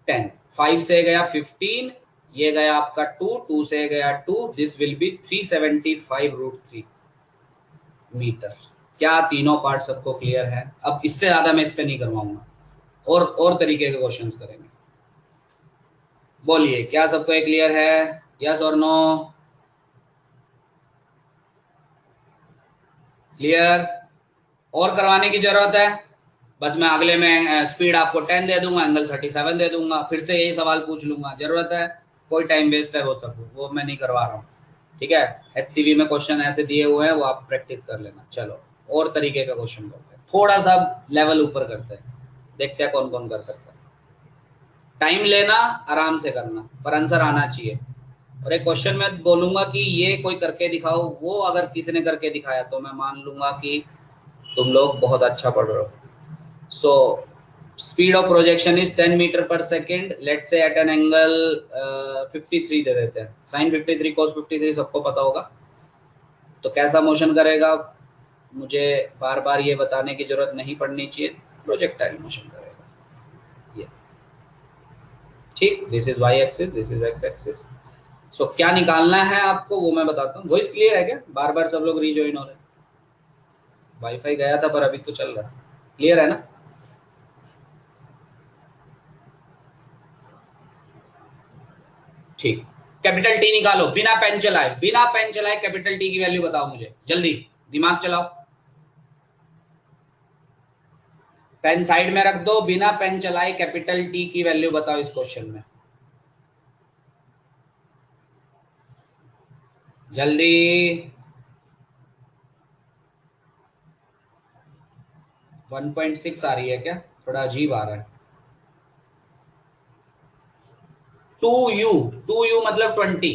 10। 5 से गया 15, ये गया आपका 2, 2 से गया 2, दिस विल बी 375√3 मीटर। क्या तीनों पार्ट सबको क्लियर है? अब इससे ज्यादा मैं इस पे नहीं करवाऊंगा, और तरीके के क्वेश्चंस करेंगे। बोलिए, क्या सबको क्लियर है? यस और नो? क्लियर? और करवाने की जरूरत है? बस मैं अगले में स्पीड आपको 10 दे दूंगा, एंगल 37 दे दूंगा, फिर से यही सवाल पूछ लूंगा। जरूरत है? कोई टाइम वेस्ट है वो सब, वो मैं नहीं करवा रहा हूँ। ठीक है, एचसीवी में क्वेश्चन ऐसे दिए हुए हैं, वो आप प्रैक्टिस कर लेना। चलो और तरीके का क्वेश्चन करते हैं, थोड़ा सा लेवल ऊपर करते हैं, देखते हैं कौन कौन कर सकता है। टाइम लेना, आराम से करना, पर आंसर आना चाहिए। और एक क्वेश्चन मैं बोलूंगा कि ये कोई करके दिखाओ, वो अगर किसी ने करके दिखाया तो मैं मान लूंगा कि तुम लोग बहुत अच्छा पढ़ रहे हो। So speed of projection is 10 metre per second, let's say at an angle 53 दे देते हैं, साइन 53 cos 53 सबको पता होगा। तो कैसा मोशन करेगा, मुझे बार बार ये बताने की जरूरत नहीं पड़नी चाहिए, प्रोजेक्टाइल मोशन करेगा ये। ठीक, this is y axis, this is x axis. So क्या निकालना है आपको वो मैं बताता हूँ। वॉइस क्लियर है क्या? बार बार सब लोग रीजॉइन हो रहे हैं। वाईफाई गया था पर अभी तो चल रहा है। क्लियर है ना? ठीक, कैपिटल टी निकालो बिना पेन चलाए, बिना पेन चलाए कैपिटल टी की वैल्यू बताओ मुझे, जल्दी दिमाग चलाओ। पेन साइड में रख दो, बिना पेन चलाए कैपिटल टी की वैल्यू बताओ इस क्वेश्चन में, जल्दी। 1.6 आ रही है क्या? थोड़ा अजीब आ रहा है। 2u, 2u मतलब 20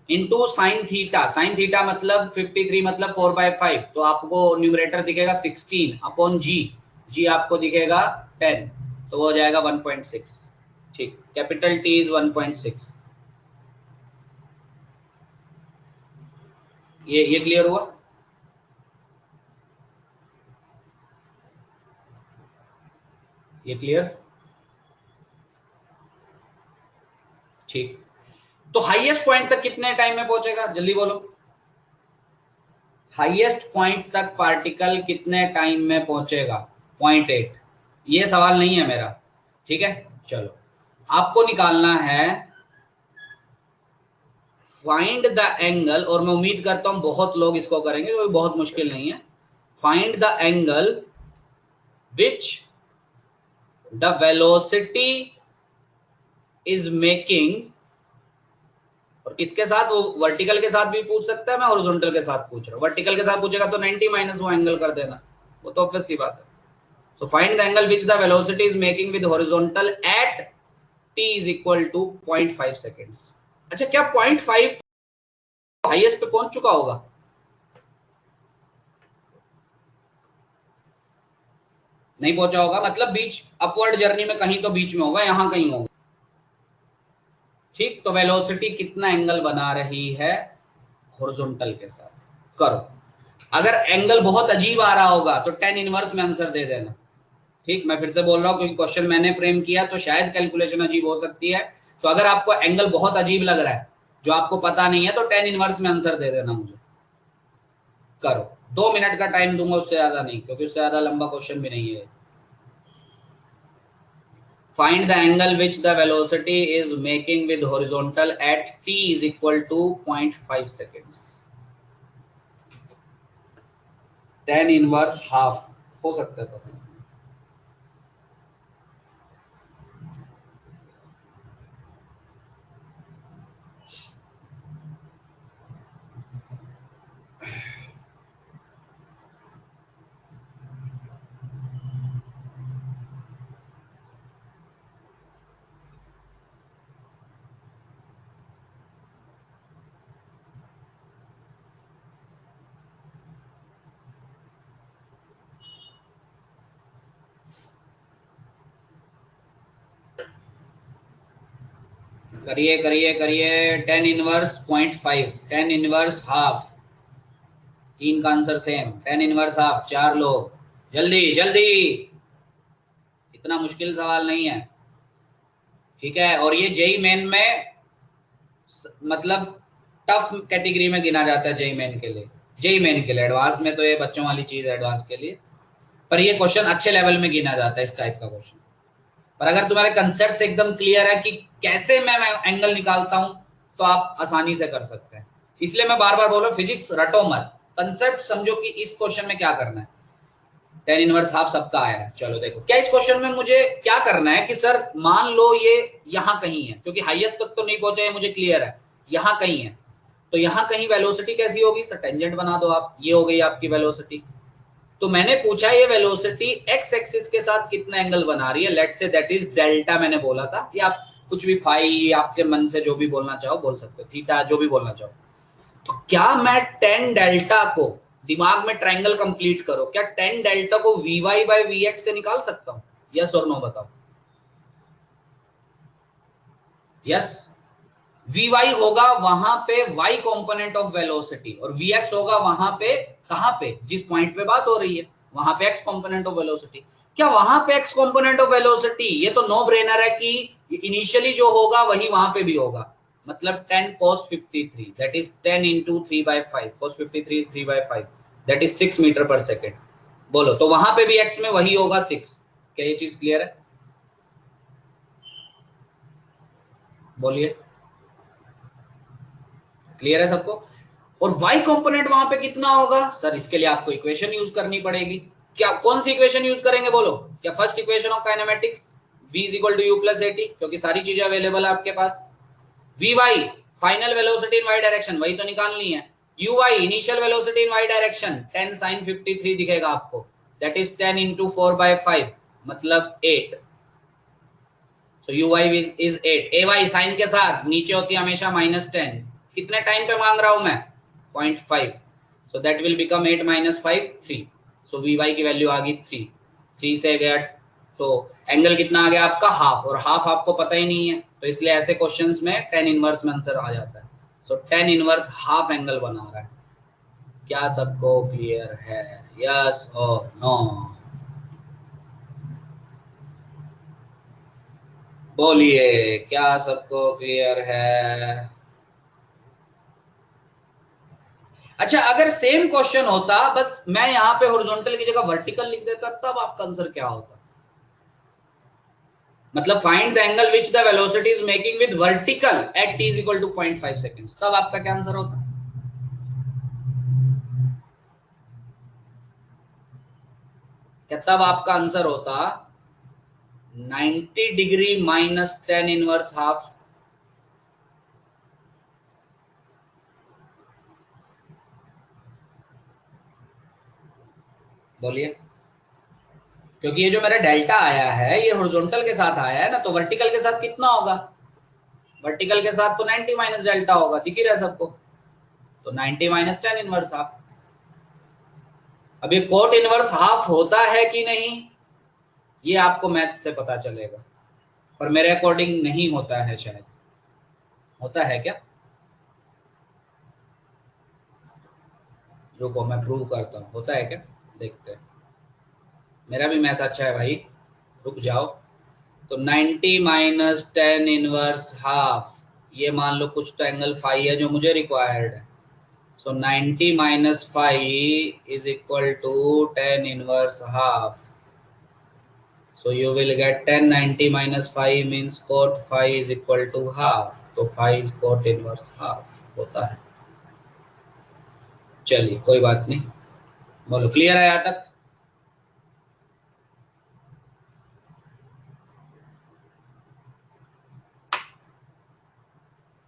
into sine theta, sine theta मतलब 53 मतलब 4/5, तो आपको न्यूमरेटर दिखेगा 16 अपॉन जी, जी आपको दिखेगा 10, तो वो हो जाएगा 1.6। ठीक, कैपिटल टी इज 1.6। ये क्लियर हुआ? ये क्लियर? ठीक, तो हाईएस्ट पॉइंट तक कितने टाइम में पहुंचेगा, जल्दी बोलो। हाईएस्ट पॉइंट तक पार्टिकल कितने टाइम में पहुंचेगा? 0.8। ये सवाल नहीं है मेरा, ठीक है। चलो, आपको निकालना है फाइंड द एंगल, और मैं उम्मीद करता हूं बहुत लोग इसको करेंगे, क्योंकि बहुत मुश्किल नहीं है। Find the angle which the velocity is making, और किसके साथ, वो वर्टिकल के साथ भी पूछ सकता है, मैं हॉरिजॉन्टल के साथ पूछ रहा हूँ। वर्टिकल के साथ पूछेगा तो 90 माइनस वो एंगल कर देना, वो तो ऑब्वियस सी बात है। So find the angle which the velocity is making with horizontal at t is equal to 0.5 seconds. अच्छा, क्या 0.5 हाईएस्ट पे पहुंच चुका होगा? नहीं पहुंचा होगा, मतलब बीच अपवर्ड जर्नी में कहीं तो बीच में होगा, यहां कहीं होगा। ठीक, तो वेलोसिटी कितना एंगल बना रही है हॉरिजॉन्टल के साथ? करो। अगर एंगल बहुत अजीब आ रहा होगा तो 10 इनवर्स में आंसर दे देना। ठीक, मैं फिर से बोल रहा हूँ क्योंकि क्वेश्चन मैंने फ्रेम किया तो शायद कैलकुलेशन अजीब हो सकती है। तो अगर आपको एंगल बहुत अजीब लग रहा है जो आपको पता नहीं है, तो 10 इनवर्स में आंसर दे देना मुझे। करो, 2 मिनट का टाइम दूंगा, उससे ज्यादा नहीं, क्योंकि उससे ज्यादा लंबा क्वेश्चन भी नहीं है। Find the angle which the velocity is making with horizontal at t is equal to 0.5 seconds. tan inverse half हो सकता है, पता नहीं। करिए करिए करिए। 10 इनवर्स 0.5, 10 इनवर्स ½ 3 का आंसर सेम। 10 इनवर्स ½ 4 लोग। जल्दी जल्दी, इतना मुश्किल सवाल नहीं है, ठीक है। और ये जेई मेन में मतलब टफ कैटेगरी में गिना जाता है जेई मेन के लिए। जेई मेन के लिए, एडवांस में तो ये बच्चों वाली चीज है एडवांस के लिए, पर ये क्वेश्चन अच्छे लेवल में गिना जाता है इस टाइप का क्वेश्चन। पर अगर तुम्हारे कंसेप्ट एकदम क्लियर है कि कैसे मैं एंगल निकालता हूं, तो आप आसानी से कर सकते हैं। इसलिए मैं बार बार बोल रहा हूँ, फिजिक्स रटो मत, कंसेप्ट समझो कि इस क्वेश्चन में क्या करना है। 10 इनवर्स ½ सबका आया है। चलो देखो, क्या इस क्वेश्चन में मुझे क्या करना है कि सर मान लो ये यहां कहीं है, क्योंकि हाईएस्ट तक तो नहीं पहुंचा है, मुझे क्लियर है यहां कहीं है। तो यहां कहीं वेलोसिटी कैसी होगी सर? टेंजेंट बना दो आप, ये हो गई आपकी वेलोसिटी। तो मैंने पूछा ये वेलोसिटी एक्स एक्सिस के साथ कितना एंगल बना रही है, let's say that is delta मैंने बोला था, या आप कुछ भी फाई आपके मन से जो भी बोलना चाहो बोल सकते हो, थीटा जो भी बोलना चाहो। तो क्या मैं 10 डेल्टा को, दिमाग में ट्रायंगल कंप्लीट करो, क्या 10 डेल्टा को v y by v x से निकाल सकता हूं? यस और नो बताओ। यस, वी वाई होगा वहां पे वाई कंपोनेंट ऑफ वेलोसिटी, और वी एक्स होगा वहां पे, कहां पे, जिस पॉइंट पे बात हो रही है वहां पे एक्स कंपोनेंट ऑफ वेलोसिटी। क्या वहां पे एक्स कंपोनेंट ऑफ वेलोसिटी, ये तो नो ब्रेनर है कि इनिशियली जो होगा वही वहां पे भी होगा। मतलब 10 cos 53, that is 10 into 3/5, cos 53 is 3/5, that is 6 metre per second. बोलो, तो वहां पे भी एक्स में वही होगा 6। क्या ये चीज क्लियर है? बोलिए, क्लियर है सबको? और y कंपोनेंट वहां पे कितना होगा सर? इसके लिए आपको इक्वेशन यूज करनी पड़ेगी। क्या, कौन सी इक्वेशन यूज करेंगे बोलो? क्या first equation of kinematics, v is equal to u plus a t, क्योंकि सारी चीजें अवेलेबल है आपके पास। vy final velocity in y direction, वही तो निकालनी है। uy initial velocity in y direction, 10 sin 53 दिखेगा आपको, दैट इज 10 इंटू 4/5, मतलब 8। सो uy इज 8। ay साइन के साथ नीचे होती है हमेशा -10। कितने टाइम पे मांग रहा हूं मैं? 0.5। सो that will become 8 minus 5 3। So vy की वैल्यू आ गई 3। 3 से गया, तो एंगल कितना आ गया आपका? हाफ, और हाफ आपको पता ही नहीं है, तो इसलिए ऐसे क्वेश्चंस में 10 इनवर्स में आंसर आ जाता है। सो 10 इनवर्स हाफ एंगल बना रहा है। क्या सबको क्लियर है? यस और नो? बोलिए, क्या सबको क्लियर है? अच्छा, अगर सेम क्वेश्चन होता, बस मैं यहां पे हॉरिजॉन्टल की जगह वर्टिकल लिख देता, तब आपका आंसर क्या होता? मतलब find the angle which the velocity is making with vertical at t is equal to 0.5 seconds, तब आपका क्या आंसर होता? क्या तब आपका आंसर होता 90 डिग्री माइनस 10 इनवर्स हाफ? बोलिए, क्योंकि ये जो मेरा डेल्टा आया है ये हॉरिजॉन्टल के साथ आया है ना, तो वर्टिकल के साथ कितना होगा? वर्टिकल के साथ तो 90 माइनस डेल्टा होगा, दिख ही रहा है सबको। तो 90 माइनस 10 इनवर्स हाफ। अब ये कोट इनवर्स हाफ होता है कि नहीं, ये आपको मैथ से पता चलेगा, पर मेरे अकॉर्डिंग नहीं होता है शायद। होता है क्या? रुको मैं प्रूव करता हूँ, होता है क्या, देखते हैं। मेरा भी मैथ अच्छा है भाई, रुक जाओ। तो 90 माइनस 10 इनवर्स हाफ, ये मान लो कुछ तो एंगल फाई है जो मुझे रिक्वायर्ड है। So 90 minus phi is equal to 10 inverse half. So you will get 10 90 minus 5 means cot phi is equal to half. तो phi is cot inverse half होता है। चलिए कोई बात नहीं, बोलो क्लियर है यहाँ तक?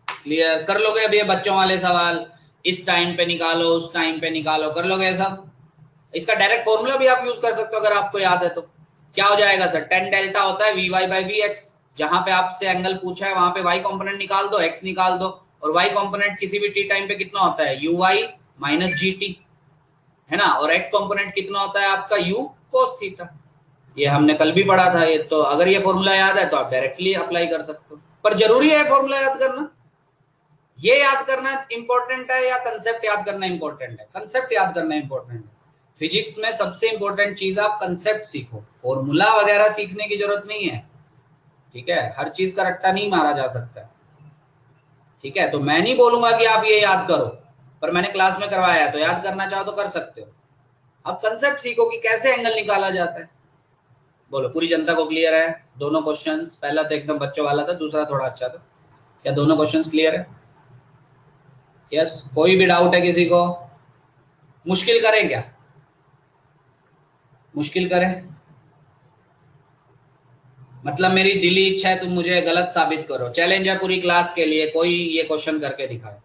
क्लियर कर लोगे अब ये बच्चों वाले सवाल? इस टाइम पे निकालो, उस टाइम पे निकालो, कर लोगे ये सब? इसका डायरेक्ट फॉर्मूला भी आप यूज कर सकते हो अगर आपको याद है तो। क्या हो जाएगा सर? 10 डेल्टा होता है v y by v x, जहां पे आपसे एंगल पूछा है वहां पे वाई कंपोनेंट निकाल दो, एक्स निकाल दो, और वाई कंपोनेंट किसी भी टी टाइम पे कितना होता है? U y minus g t, है ना। और एक्स कंपोनेंट कितना होता है आपका? U cos theta. ये हमने कल भी पढ़ा था ये, तो अगर ये फॉर्मूला याद है तो आप डायरेक्टली अप्लाई कर सकते हो। पर जरूरी है फॉर्मूला याद करना? ये याद करना इंपॉर्टेंट है या कंसेप्ट याद करना इंपॉर्टेंट है? कंसेप्ट याद करना इंपॉर्टेंट है। फिजिक्स में सबसे इंपॉर्टेंट चीज आप कंसेप्ट सीखो, फॉर्मूला वगैरह सीखने की जरूरत नहीं है। ठीक है, हर चीज का रट्टा नहीं मारा जा सकता। ठीक है, तो मैं नहीं बोलूंगा कि आप ये याद करो, पर मैंने क्लास में करवाया है तो याद करना चाहो तो कर सकते हो। अब कंसेप्ट सीखो कि कैसे एंगल निकाला जाता है। बोलो, पूरी जनता को क्लियर है? दोनों क्वेश्चंस, पहला तो एकदम बच्चों वाला था, दूसरा थोड़ा अच्छा था। क्या दोनों क्वेश्चंस क्लियर है? यस, कोई भी डाउट है किसी को? मुश्किल करें क्या? मुश्किल करें? मतलब मेरी दिली इच्छा है तुम मुझे गलत साबित करो। चैलेंज है पूरी क्लास के लिए, कोई ये क्वेश्चन करके दिखाए,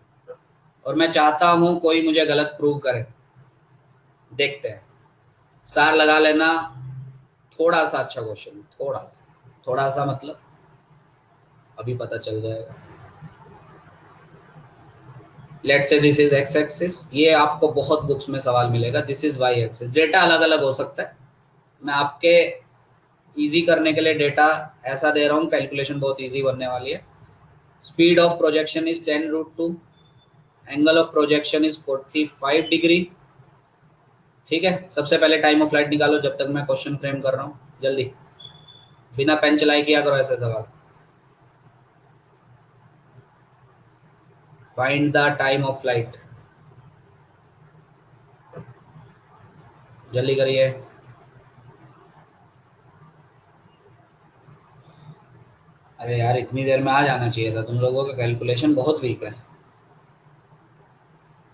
और मैं चाहता हूं कोई मुझे गलत प्रूव करे। देखते हैं, स्टार लगा लेना। थोड़ा सा अच्छा क्वेश्चन, थोड़ा सा मतलब अभी पता चल जाएगा। लेट से दिस इज एक्स एक्सिस, ये आपको बहुत बुक्स में सवाल मिलेगा। This is y axis, data अलग अलग हो सकता है। मैं आपके इजी करने के लिए डेटा ऐसा दे रहा हूँ, कैलकुलेशन बहुत इजी बनने वाली है। Speed of projection is 10√2, angle of projection is 45 degree. ठीक है, सबसे पहले टाइम ऑफ फ्लाइट निकालो जब तक मैं क्वेश्चन फ्रेम कर रहा हूँ। जल्दी, बिना पेन चलाए किया करो ऐसे सवाल। Find the time of flight, जल्दी करिए। अरे यार, इतनी देर में आ जाना चाहिए था, तुम लोगों का कैलकुलेशन बहुत वीक है।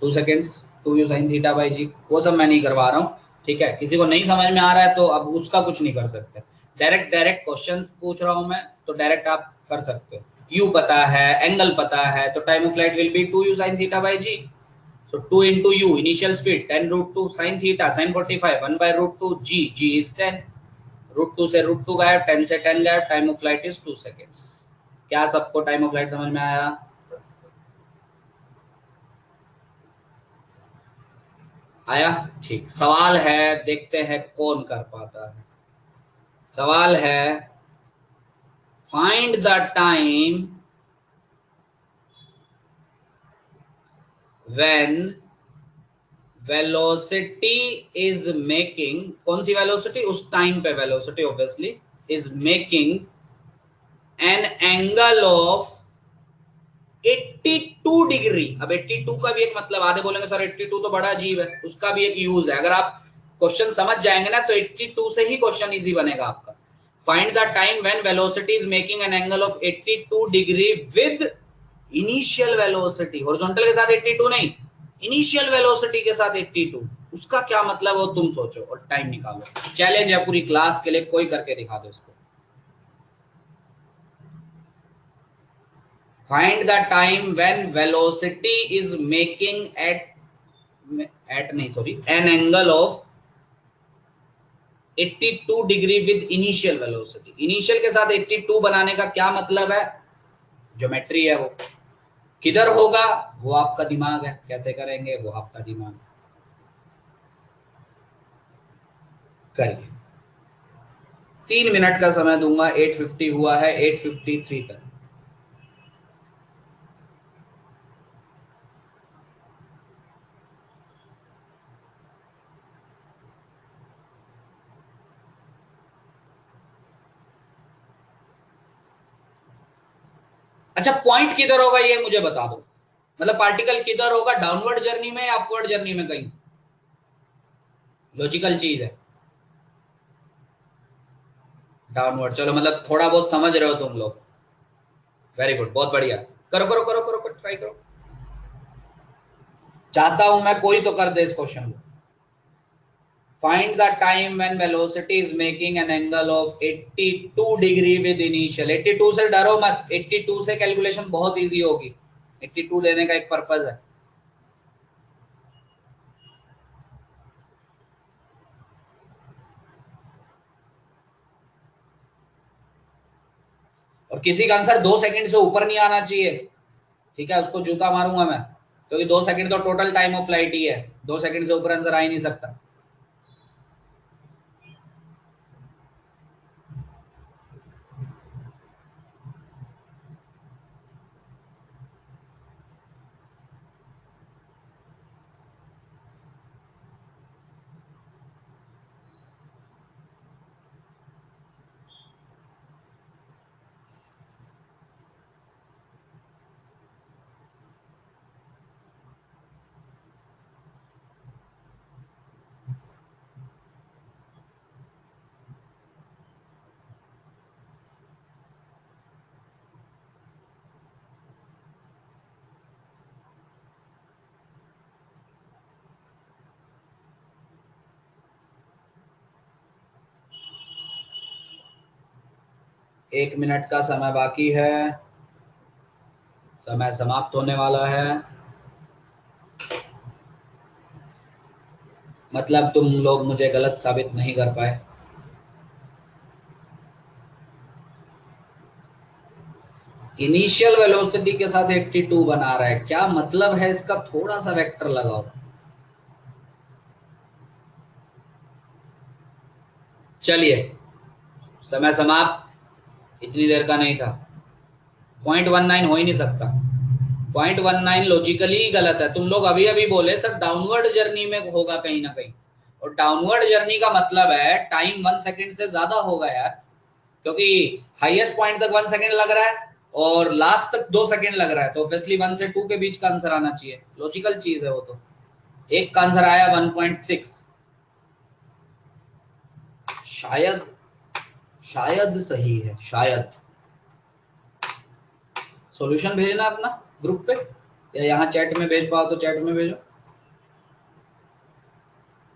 2 सेकेंड्स, 2u sin θ/g, वो सब मैं नहीं करवा रहा हूँ। ठीक है, किसी को नहीं समझ में आ रहा है तो अब उसका कुछ नहीं कर सकते। डायरेक्ट डायरेक्ट क्वेश्चंस पूछ रहा हूँ मैं, तो डायरेक्ट आप कर सकते हो। यू पता है, एंगल पता है, तो time of flight will be 2u sin θ/g। So 2 into u, initial speed 10√2 sin theta sin 45, 1/√2 g, g is 10, √2 से √2 गायब, 10 से 10 गायब, time of flight is 2 seconds. क्या सबको टाइम ऑफ फ्लाइट समझ में आया? आया? ठीक, सवाल है, देखते हैं कौन कर पाता है। सवाल है, find the time when velocity is making, कौन सी वेलोसिटी? उस टाइम पे velocity obviously is making an angle of 82 degree. अब 82 का भी एक मतलब, आधे बोलेंगे सर 82 तो बड़ा अजीब है, उसका भी एक यूज है। अगर आप क्वेश्चन समझ जाएंगे ना तो 82 से ही क्वेश्चन इजी बनेगा आपका। Find the time when velocity is making an angle of 82 degree with initial velocity. Horizontal के साथ 82 नहीं, इनिशियल वेलोसिटी के साथ 82। उसका क्या मतलब हो तुम सोचो और टाइम निकालो। चैलेंज है पूरी क्लास के लिए, कोई करके दिखा दो इसको। Find the time when velocity is making at नहीं sorry an angle of 82 degree with initial velocity. Initial के साथ 82 बनाने का क्या मतलब है? ज्योमेट्री है वो। किधर होगा वो आपका दिमाग है, कैसे करेंगे वो आपका दिमाग। करिए, 3 मिनट का समय दूंगा। 8:50 हुआ है, 8:53 तक। अच्छा, पॉइंट किधर होगा ये मुझे बता दो। मतलब पार्टिकल किधर होगा, डाउनवर्ड जर्नी में या अपवर्ड जर्नी में? कहीं लॉजिकल चीज है, डाउनवर्ड। चलो, मतलब थोड़ा बहुत समझ रहे हो तुम लोग। वेरी गुड, बहुत बढ़िया। करो करो करो करो, ट्राई करो। चाहता हूं मैं कोई तो कर दे इस क्वेश्चन को। Find the time when velocity is making an angle of 82 degree with initial. 82 से डरो मत, 82 से कैलकुलेशन बहुत इजी होगी। 82 लेने का एक पर्पस है। और किसी का आंसर 2 सेकंड से ऊपर नहीं आना चाहिए। ठीक है, उसको जूता मारूंगा मैं, क्योंकि 2 सेकंड तो टोटल टाइम ऑफ फ्लाइट ही है। 2 सेकंड से ऊपर आंसर आ ही नहीं सकता। 1 मिनट का समय बाकी है, समय समाप्त होने वाला है। मतलब तुम लोग मुझे गलत साबित नहीं कर पाए। इनिशियल वेलोसिटी के साथ 82 बना रहा है, क्या मतलब है इसका? थोड़ा सा वेक्टर लगाओ। चलिए, समय समाप्त। इतनी देर का नहीं था। 0.19 हो ही नहीं सकता। 0.19 लॉजिकली गलत है। तुम लोग अभी अभी बोले सर डाउनवर्ड जर्नी में होगा कहीं ना कहीं, और डाउनवर्ड जर्नी का मतलब है टाइम 1 सेकंड से ज्यादा होगा यार, क्योंकि हाईएस्ट पॉइंट तक 1 सेकंड लग रहा है और लास्ट तक 2 सेकंड लग रहा है, तो ऑब्वियसली 1 से 2 के बीच का आंसर आना चाहिए। लॉजिकल चीज है वो तो। एक का आंसर आया 1.6। शायद, शायद सही है, शायद। सॉल्यूशन भेजना अपना ग्रुप पे, या यहाँ चैट में भेज पाओ तो चैट में भेजो।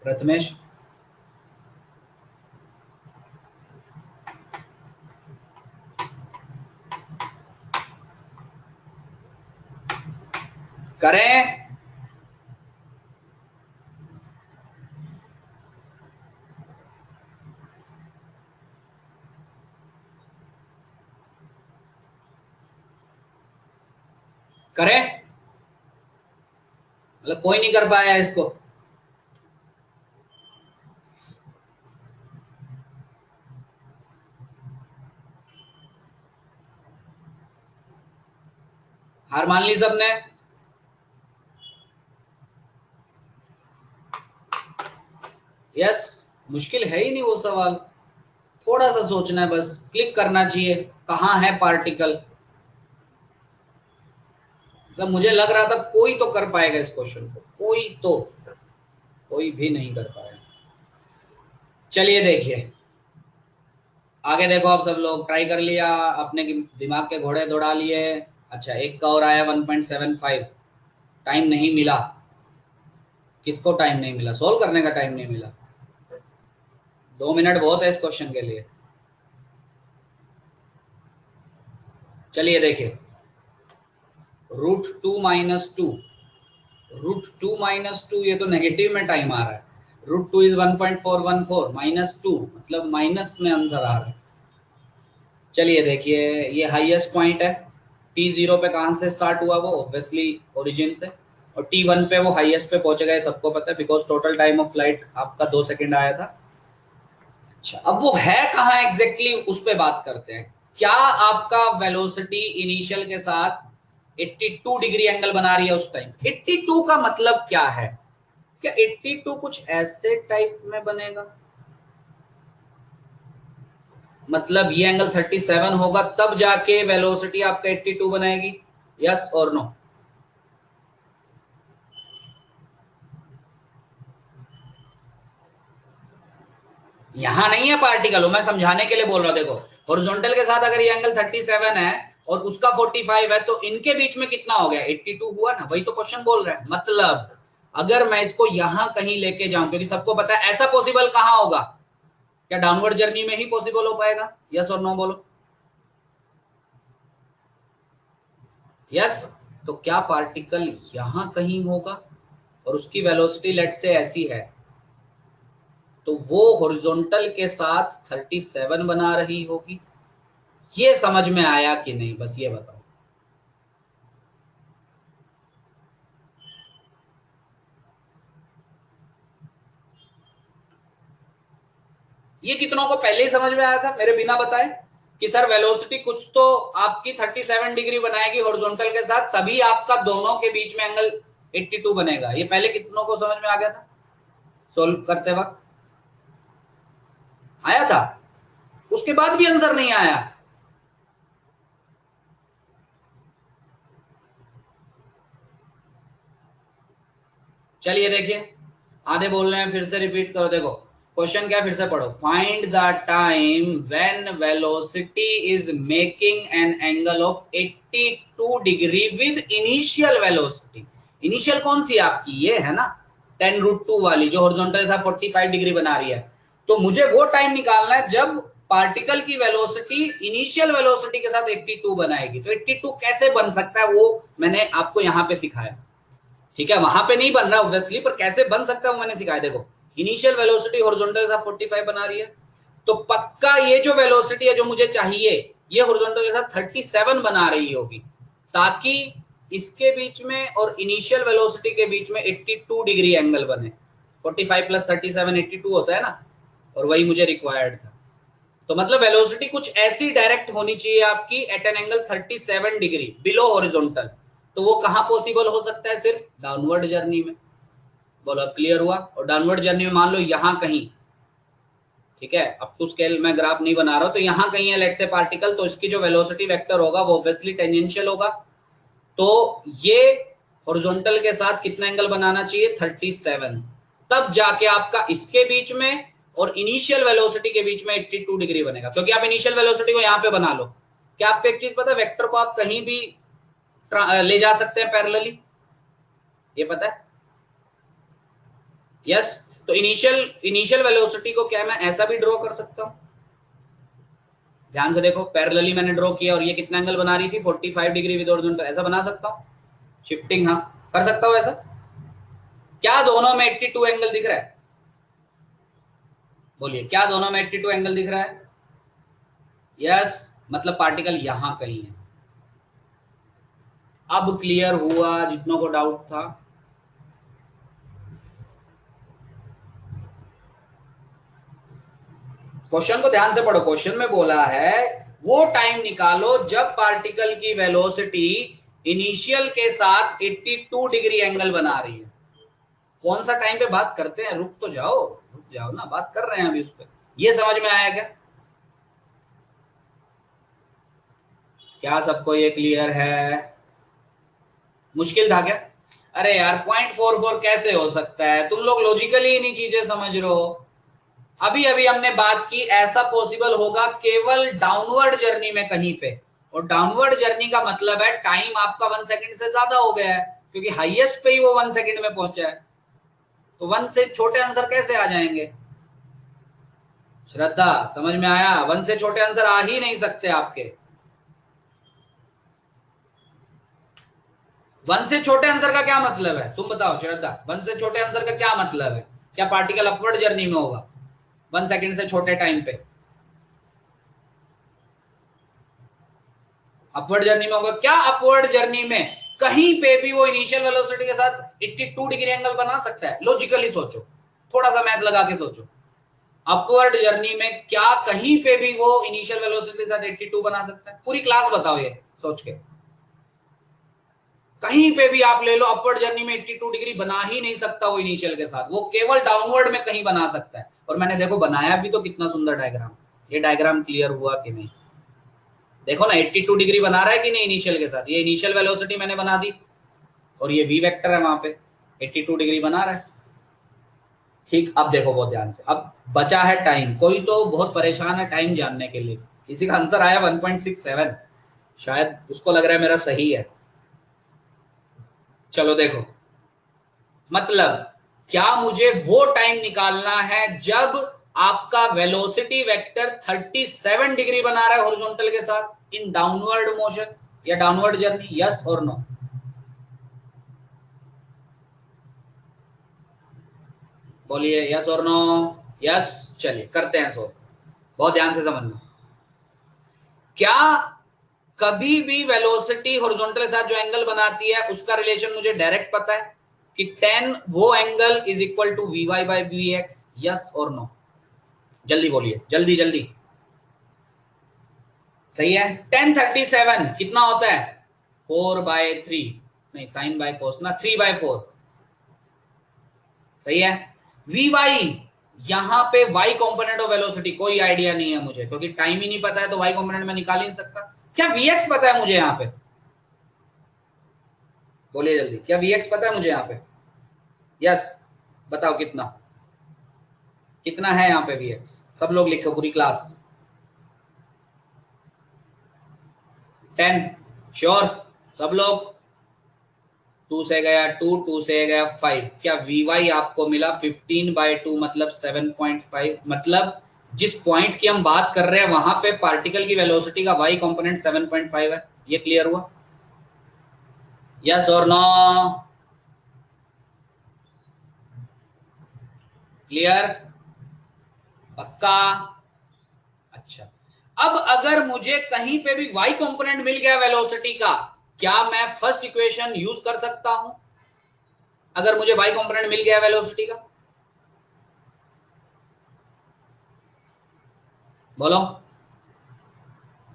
प्रथमेश, करें? करें? मतलब कोई नहीं कर पाया इसको? हार मान ली सबने? यस। मुश्किल है ही नहीं वो सवाल, थोड़ा सा सोचना है बस, क्लिक करना चाहिए कहाँ है पार्टिकल। मतलब मुझे लग रहा था कोई तो कर पाएगा इस क्वेश्चन को, कोई तो, कोई भी नहीं कर पाया। चलिए देखिए आगे, देखो आप सब लोग ट्राई कर लिया, अपने दिमाग के घोड़े दौड़ा लिए। अच्छा, एक का और आया 1.75। टाइम नहीं मिला। किसको टाइम नहीं मिला? सोल्व करने का टाइम नहीं मिला। 2 मिनट बहुत है इस क्वेश्चन के लिए। चलिए देखिए, √2 - 2, √2 - 2, ये तो नेगेटिव में टाइम आ रहा है। √2 इज 1.414, -2 मतलब माइनस में आंसर आ रहा है। चलिए देखिए, ये हाईएस्ट पॉइंट है। T0 पे कहाँ से स्टार्ट हुआ? वो ऑब्वियसली ओरिजिन से, और T1 पे वो हाईएस्ट पे पहुंचेगा, ये सबको पता है, because total time of flight आपका 2 सेकंड आया था। अच्छा, अब वो है कहाँ एग्जैक्टली, उस पे बात करते हैं। क्या आपका वेलोसिटी इनिशियल के साथ 82 डिग्री एंगल बना रही है उस टाइम? 82 का मतलब क्या है? क्या 82 कुछ ऐसे टाइप में बनेगा? मतलब ये एंगल 37 होगा तब जाके वेलोसिटी आपका 82 बनाएगी? यस और नो? यहां नहीं है पार्टिकल, मैं समझाने के लिए बोल रहा हूं। देखो, हॉरिजॉन्टल के साथ अगर ये एंगल 37 है और उसका 45 है, तो इनके बीच में कितना हो गया? 82 हुआ ना? वही तो क्वेश्चन बोल रहा है। मतलब अगर मैं इसको यहां कहीं लेके जाऊं, क्योंकि सबको पता है ऐसा पॉसिबल कहां होगा, क्या डाउनवर्ड जर्नी में ही पॉसिबल हो पाएगा? यस और नो बोलो। यस। तो क्या पार्टिकल यहां कहीं होगा और उसकी वेलोसिटी लेट से ऐसी है, तो वो हॉरिजॉन्टल के साथ 37 बना रही होगी? ये समझ में आया कि नहीं, बस ये बताओ। ये कितनों को पहले ही समझ में आया था मेरे बिना बताए कि सर वेलोसिटी कुछ तो आपकी 37 डिग्री बनाएगी हॉरिजॉन्टल के साथ, तभी आपका दोनों के बीच में एंगल 82 बनेगा? ये पहले कितनों को समझ में आ गया था सोल्व करते वक्त? आया था? उसके बाद भी आंसर नहीं आया? चलिए देखिए, आधे बोल रहे हैं, फिर से रिपीट करो। देखो क्वेश्चन क्या, फिर से पढ़ो। Find the time when velocity is making an angle of 82 degree with initial velocity. Initial कौन सी आपकी? ये है ना 10 √2 वाली, जो हॉरिजॉन्टल था 45 डिग्री बना रही है। तो मुझे वो टाइम निकालना है जब पार्टिकल की वेलोसिटी इनिशियल वेलोसिटी के साथ 82 बनाएगी। तो 82 कैसे बन सकता है वो मैंने आपको यहाँ पे सिखाया, ठीक है। वहां पे नहीं बन रहा ऑब्वियसली, पर कैसे बन सकता है वो मैंने सिखाया। देखो इनिशियल वेलोसिटी हॉरिजॉन्टल के साथ 45 बना रही है, तो पक्का ये जो वेलोसिटी है जो मुझे चाहिए ये हॉरिजॉन्टल के साथ 37 बना रही होगी, ताकि इसके बीच में और इनिशियल वेलोसिटी के बीच में 82 डिग्री एंगल बने। 45 प्लस 37 82 होता है ना, और वही मुझे रिक्वायर्ड था। तो मतलब वेलोसिटी कुछ ऐसी डायरेक्ट होनी चाहिए आपकी at an angle 37 degree below horizontal. तो वो कहां पॉसिबल हो सकता है? सिर्फ डाउनवर्ड जर्नी में। बोलो अब क्लियर हुआ? और डाउनवर्ड जर्नी में मान लो यहां कहीं, ठीक है, अप टू स्केल मैं ग्राफ नहीं बना रहा हूं, तो यहां कहीं है लेट्स से पार्टिकल, तो इसकी जो वेलोसिटी वेक्टर होगा वो ऑब्वियसली टेंजेंशियल होगा। तो ये हॉरिजॉन्टल के साथ कितना एंगल बनाना चाहिए? 37। तब जाके आपका इसके बीच में और इनिशियल वेलोसिटी के बीच में 82 डिग्री बनेगा, क्योंकि आप इनिशियल वेलोसिटी को यहां पे बना लो। क्या आपको एक चीज पता है? वेक्टर को आप कहीं भी ले जा सकते हैं पैरेलली, ये पता है? यस। तो इनिशियल वेलोसिटी को क्या मैं ऐसा भी ड्रॉ कर सकता हूं? ध्यान से देखो, पैरेलली मैंने ड्रॉ किया और ये कितना एंगल बना रही थी? 45 डिग्री विद हॉरिजॉन्टल। ऐसा बना सकता हूं? शिफ्टिंग, हाँ कर सकता हूं ऐसा। क्या दोनों में 82 एंगल दिख रहा है? बोलिए, क्या दोनों में 82 एंगल दिख रहा है? यस, मतलब पार्टिकल यहां कहीं है। अब क्लियर हुआ जितनों को डाउट था? क्वेश्चन को ध्यान से पढ़ो। क्वेश्चन में बोला है वो टाइम निकालो जब पार्टिकल की वेलोसिटी इनिशियल के साथ 82 डिग्री एंगल बना रही है। कौन सा टाइम पे बात करते हैं? रुक तो जाओ, रुक जाओ ना, बात कर रहे हैं अभी उस पर। ये समझ में आया क्या? क्या सबको ये क्लियर है? मुश्किल था क्या? अरे यार 0.44 कैसे हो सकता है? तुम लोग लॉजिकली नहीं चीजें समझ रहे हो। अभी अभी हमने बात की ऐसा पॉसिबल होगा केवल डाउनवर्ड जर्नी में कहीं पे, और डाउनवर्ड जर्नी का मतलब है टाइम आपका 1 सेकंड से ज्यादा हो गया है, क्योंकि हाईएस्ट पे ही वो 1 सेकंड में पहुंचा है। तो 1 से छोटे आंसर कैसे आ जाएंगे? श्रद्धा, समझ में आया? 1 से छोटे आंसर आ ही नहीं सकते आपके। 1 से छोटे आंसर का क्या मतलब है? तुम बताओ श्रद्धा, 1 से छोटे आंसर का क्या मतलब है? क्या पार्टिकल अपवर्ड जर्नी में होगा 1 सेकंड से छोटे टाइम पे? अपवर्ड जर्नी में होगा क्या? अपवर्ड जर्नी में कहीं पे भी वो इनिशियल वेलोसिटी के साथ 82 डिग्री एंगल बना सकता है? लॉजिकली सोचो, थोड़ा सा मैथ लगा के सोचो। अपवर्ड जर्नी में क्या कहीं पे भी वो इनिशियल वेलोसिटी के साथ 82 बना सकता है? पूरी क्लास बताओ ये सोच के। कहीं पे भी आप ले लो, अपवर्ड जर्नी में 82 डिग्री बना ही नहीं सकता वो इनिशियल के साथ। वो केवल डाउनवर्ड में कहीं बना सकता है। और मैंने देखो बनाया भी तो कितना सुंदर डायग्राम। ये डायग्राम क्लियर हुआ कि नहीं? देखो ना 82 डिग्री बना रहा है कि नहीं इनिशियल के साथ? ये इनिशियल वेलोसिटी मैंने बना दी, और ये v वेक्टर है वहां पे, 82 डिग्री बना रहा है। ठीक, अब देखो बहुत ध्यान से। अब बचा है टाइम। कोई तो बहुत परेशान है टाइम जानने के लिए। किसी का आंसर आया 1.67, शायद उसको लग रहा है मेरा सही है। चलो देखो, मतलब क्या मुझे वो टाइम निकालना है जब आपका वेलोसिटी वेक्टर 37 डिग्री बना रहा है हॉरिजॉन्टल के साथ इन डाउनवर्ड मोशन या डाउनवर्ड जर्नी? यस और नो? बोलिए यस और नो। यस, चलिए करते हैं सो। बहुत ध्यान से समझना। क्या कभी भी वेलोसिटी हॉरिजॉन्टल के साथ जो एंगल बनाती है उसका रिलेशन मुझे डायरेक्ट पता है कि tan वो angle is equal to v y by v x? Yes और नो? जल्दी बोलिए, जल्दी जल्दी। सही है। tan 37 कितना होता है? 4/3, नहीं साइन बाय कोस ना, 3/4। सही है। वी वाई, यहां पे वाई कॉम्पोनेंट ऑफ वेलोसिटी कोई आइडिया नहीं है मुझे, क्योंकि टाइम ही नहीं पता है, तो वाई कॉम्पोनेंट में निकाल ही नहीं सकता। क्या वी एक्स पता है मुझे यहां पे? बोलिए जल्दी, क्या वी एक्स पता है मुझे यहाँ पे? यस, बताओ कितना, कितना है यहाँ पे वी एक्स? सब लोग लिखो, पूरी क्लास। 10? श्योर सब लोग? 2 से गया 2, 2 से गया 5। क्या वी वाई आपको मिला 15/2 मतलब 7.5? मतलब जिस पॉइंट की हम बात कर रहे हैं वहां पे पार्टिकल की वेलोसिटी का y कंपोनेंट 7.5 है। ये क्लियर हुआ? यस और नो? क्लियर? पक्का? अच्छा, अब अगर मुझे कहीं पे भी y कंपोनेंट मिल गया वेलोसिटी का, क्या मैं फर्स्ट इक्वेशन यूज कर सकता हूं? अगर मुझे y कंपोनेंट मिल गया वेलोसिटी का, बोलो।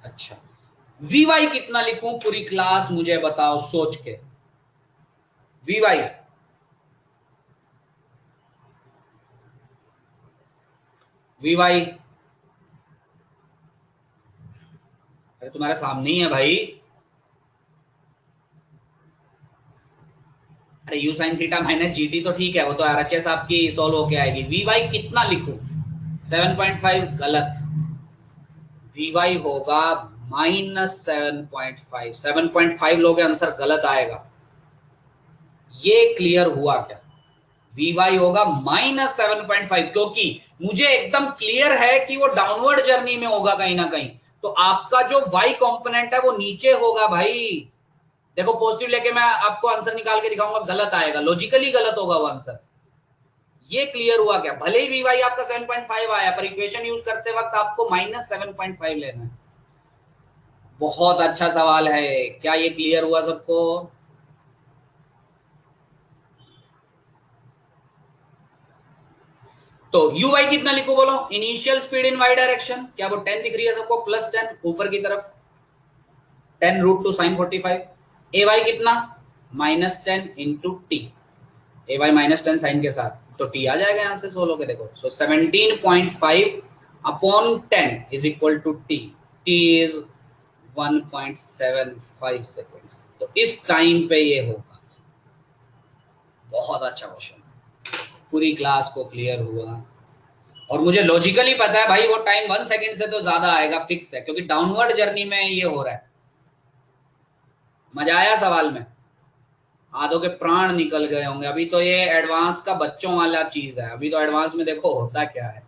अच्छा, वी वाई कितना लिखूं पूरी क्लास मुझे बताओ सोच के। वी वाई, वी वाई, अरे तुम्हारे सामने ही है भाई। अरे you sine theta minus g T तो ठीक है, वो तो आरएचएस आपकी सॉल्व होके आएगी। वी वाई कितना लिखूं? 7.5 गलत। वी वाई होगा -7.5। 7.5 लोगे आंसर गलत आएगा। ये क्लियर हुआ क्या? वी वाई होगा -7.5, क्योंकि मुझे एकदम क्लियर है कि वो डाउनवर्ड जर्नी में होगा कहीं ना कहीं। तो आपका जो वाई कंपोनेंट है वो नीचे होगा भाई। देखो पॉजिटिव लेके मैं आपको आंसर निकाल के दिखाऊंगा, गलत आएगा, लॉजिकली गलत होगा वो आंसर। ये क्लियर हुआ क्या? भले ही वी वाई आपका 7.5 आया, पर इक्वेशन यूज करते वक्त आपको -7.5 लेना है। बहुत अच्छा सवाल है। क्या ये क्लियर हुआ सबको? तो यू वाई कितना लिखो बोलो? Initial speed in y direction, क्या वो 10 दिख रही है सबको? +10 ऊपर की तरफ, 10√2 sin 45। ए वाई कितना? -10 इंटू टी। ए वाई -10 साइन के साथ, तो टी आ जाएगा यहां से सोलो के। देखो, so 17.5 upon 10 is equal to t. T is 1.75 seconds. तो इस टाइम पे ये होगा। बहुत अच्छा क्वेश्चन, पूरी क्लास को क्लियर हुआ। और मुझे लॉजिकली पता है भाई वो टाइम 1 सेकंड से तो ज्यादा आएगा, फिक्स है, क्योंकि डाउनवर्ड जर्नी में ये हो रहा है। मजा आया सवाल में? आधों के प्राण निकल गए होंगे। अभी तो ये एडवांस का बच्चों वाला चीज है, अभी तो एडवांस में देखो होता क्या है।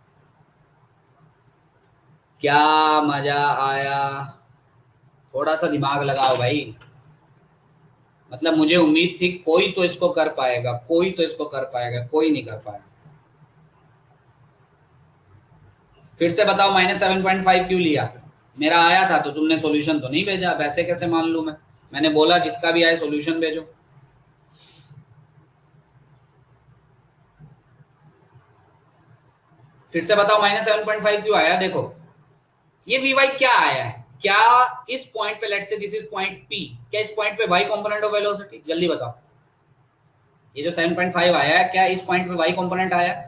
क्या मजा आया? थोड़ा सा दिमाग लगाओ भाई। मतलब मुझे उम्मीद थी कोई तो इसको कर पाएगा, कोई तो इसको कर पाएगा, कोई नहीं कर पाया। फिर से बताओ, -7.5 क्यों लिया? मेरा आया था तो तुमने सॉल्यूशन तो नहीं भेजा, वैसे कैसे मान लूं मैं? मैंने बोला जिसका भी आए सॉल्यूशन भेजो। फिर से बताओ, -7.5 क्यों आया? देखो, ये वी वाई क्या आया है? क्या इस पॉइंट पे, let's say this is point P, क्या इस पॉइंट पे वाई कंपोनेंट ऑफ वेलोसिटी? जल्दी बताओ। ये जो 7.5 आया है, क्या इस पॉइंट पे वाई कंपोनेंट आया?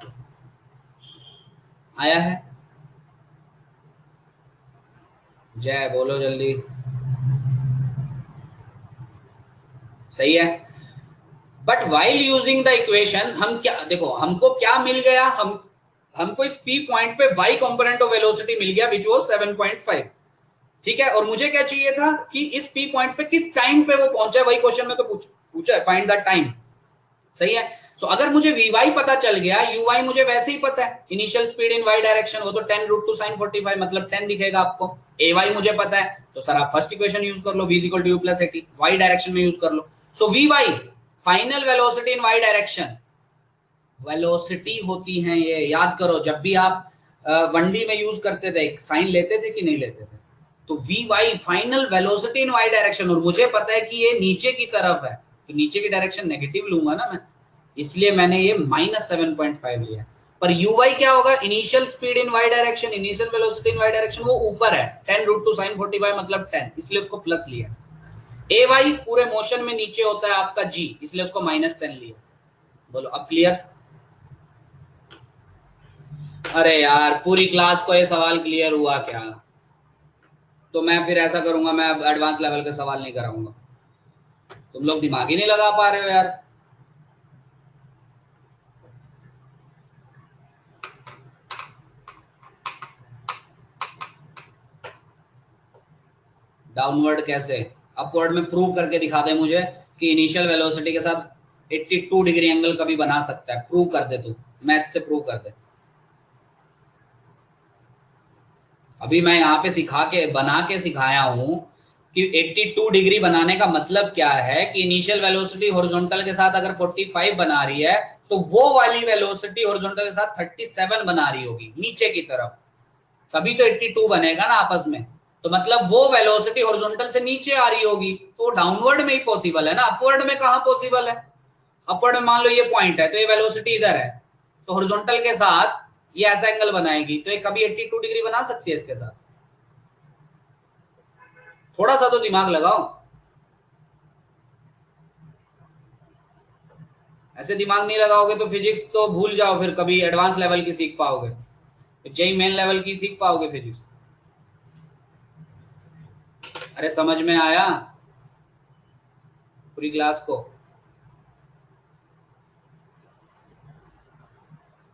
आया है? जय बोलो जल्दी। सही है। But while using the equation, हम क्या, देखो हमको क्या मिल गया? हमको इस पी पॉइंट पे वाई कंपोनेंट ऑफ वेलोसिटी मिल गया, विच वाज 7.5। ठीक है, और मुझे क्या चाहिए था कि इस पी पॉइंट पे किस टाइम पे वो पहुंचा है, वही क्वेश्चन में तो पूछा है, फाइंड द टाइम। सही है। सो अगर मुझे वी वाई पता चल गया, यू वाई मुझे वैसे ही पता है, initial speed in y direction, वो तो 10√2 sin 45 मतलब 10 दिखेगा आपको। ए वाई मुझे पता है, तो सर आप फर्स्ट इक्वेशन यूज कर लो, v equal to u plus a t, y direction में यूज कर लो। So v y final velocity in y direction, velocity होती है ये, याद करो। जब भी आप 1D में यूज करते थे, साइन लेते थे कि नहीं लेते थे? तो v y final velocity in y direction, और मुझे पता है कि ये नीचे की तरफ है, तो नीचे की डायरेक्शन नेगेटिव लूंगा ना मैं, इसलिए मैंने ये -7.5 लिया। पर यू वाई क्या होगा? Initial speed in y direction, initial velocity in y direction, वो ऊपर है, 10√2 sin 45 मतलब 10, इसलिए उसको प्लस लिया। ए वाई पूरे मोशन में नीचे होता है आपका जी, इसलिए उसको -10 लिया। बोलो अब क्लियर? अरे यार, पूरी क्लास को ये सवाल क्लियर हुआ क्या? तो मैं फिर ऐसा करूंगा, मैं अब एडवांस लेवल के सवाल नहीं कराऊंगा। तुम लोग दिमाग ही नहीं लगा पा रहे हो यार। डाउनवर्ड कैसे? अपवर्ड में प्रूव करके दिखा दे मुझे कि इनिशियल वेलोसिटी के साथ 82 डिग्री एंगल कभी बना सकता है। प्रूव कर दे तू, मैथ से प्रूव कर दे। अभी मैं यहाँ पे सिखा के बना के सिखाया हूं कि 82 डिग्री बनाने का मतलब क्या है कि इनिशियल वेलोसिटी हॉरिजॉन्टल के साथ अगर 45 बना रही है तो वो वाली वेलोसिटी हॉरिजॉन्टल के साथ 37 बना रही होगी नीचे की तरफ, तभी तो 82 बनेगा ना आपस में। तो मतलब वो वेलोसिटी हॉरिजॉन्टल से नीचे आ रही होगी, तो डाउनवर्ड में ही पॉसिबल है ना, अपवर्ड में कहां पॉसिबल है। अपवर्ड में मान लो ये पॉइंट है तो ये वेलोसिटी इधर है, तो हॉरिजॉन्टल के साथ ये ऐसा एंगल बनाएगी, तो ये कभी 82 डिग्री बना सकती है इसके साथ। थोड़ा सा तो दिमाग लगाओ, ऐसे दिमाग नहीं लगाओगे तो फिजिक्स तो भूल जाओ, फिर कभी एडवांस लेवल की सीख पाओगे, जेई मेन लेवल की सीख पाओगे फिजिक्स। अरे समझ में आया पूरी क्लास को?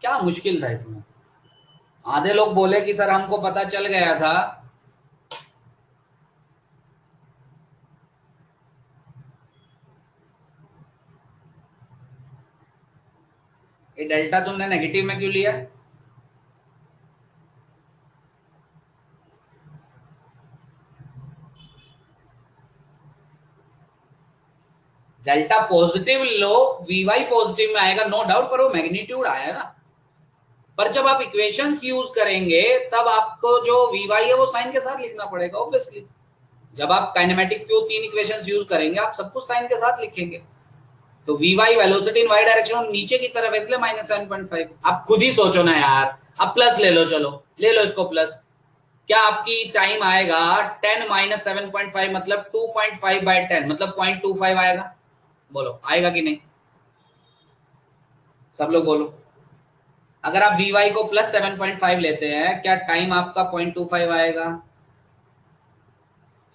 क्या मुश्किल था इसमें? आधे लोग बोले कि सर हमको पता चल गया था। ये डेल्टा तुमने नेगेटिव में क्यों लिया? डेल्टा पॉजिटिव लो, वीवाई पॉजिटिव में आएगा नो डाउट, पर वो मैग्नीट्यूड आया ना। पर जब आप इक्वेशंस यूज करेंगे तब आपको जो वीवाई है वो साइन के साथ लिखना पड़ेगा ऑब्वियसली। जब आप काइनेमेटिक्स के वो 3 इक्वेशंस यूज करेंगे आप सब कुछ साइन के साथ लिखेंगे। तो v velocity in y direction नीचे की तरफ है, इसलिए -7.5। आप खुद ही सोचो ना यार, अब प्लस ले लो, चलो ले लो इसको प्लस। क्या आपकी टाइम आएगा 10 - 7.5 मतलब 2.5/10 मतलब 0.25 आएगा? बोलो आएगा कि नहीं? सब लोग बोलो। अगर आप वी वाई को +7.5 लेते हैं, क्या टाइम आपका 0.25 आएगा?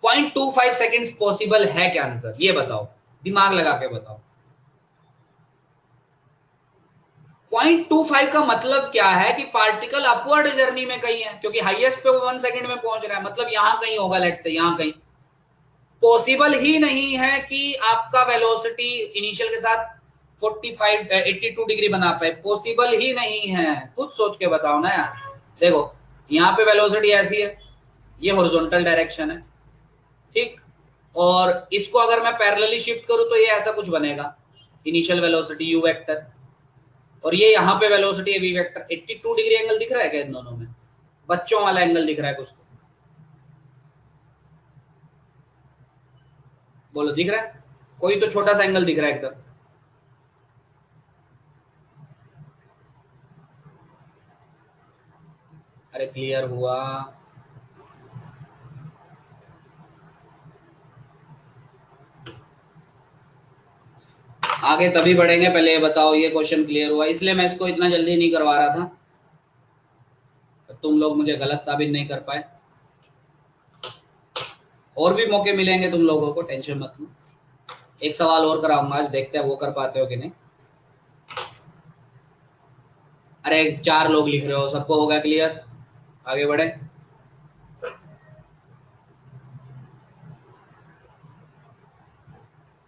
0.25 सेकेंड्स पॉसिबल है क्या? आंसर ये बताओ, दिमाग लगा के बताओ। 0.25 का मतलब क्या है कि पार्टिकल अपवर्ड जर्नी में कहीं है, क्योंकि हाईएस्ट पे वो 1 सेकंड में पहुंच रहा है, मतलब यहां कहीं होगा, लेट से यहां कहीं। पॉसिबल ही नहीं है कि आपका वेलोसिटी इनिशियल के साथ 82 डिग्री बना पाए, पॉसिबल ही नहीं है। खुद सोच के बताओ ना यार। देखो यहाँ पे वेलोसिटी ऐसी है, ये हॉरिजॉन्टल डायरेक्शन है, ठीक। और इसको अगर मैं पैरेलली शिफ्ट करूं तो ये ऐसा कुछ बनेगा, इनिशियल वेलोसिटी यू वेक्टर, और ये यहाँ पे वेलोसिटी है वी वेक्टर। 82 डिग्री एंगल दिख रहा है क्या इन दोनों में? बच्चों वाला एंगल दिख रहा है कुछ? बोलो दिख रहा है? कोई तो छोटा सा एंगल दिख रहा है एकदम। अरे क्लियर हुआ? आगे तभी बढ़ेंगे, पहले ये बताओ ये क्वेश्चन क्लियर हुआ? इसलिए मैं इसको इतना जल्दी नहीं करवा रहा था, तुम लोग मुझे गलत साबित नहीं कर पाए। और भी मौके मिलेंगे तुम लोगों को, टेंशन मत लो। एक सवाल और कराऊंगा आज, देखते हैं वो कर पाते हो कि नहीं। अरे 4 लोग लिख रहे हो, सबको होगा क्लियर? आगे बढ़े।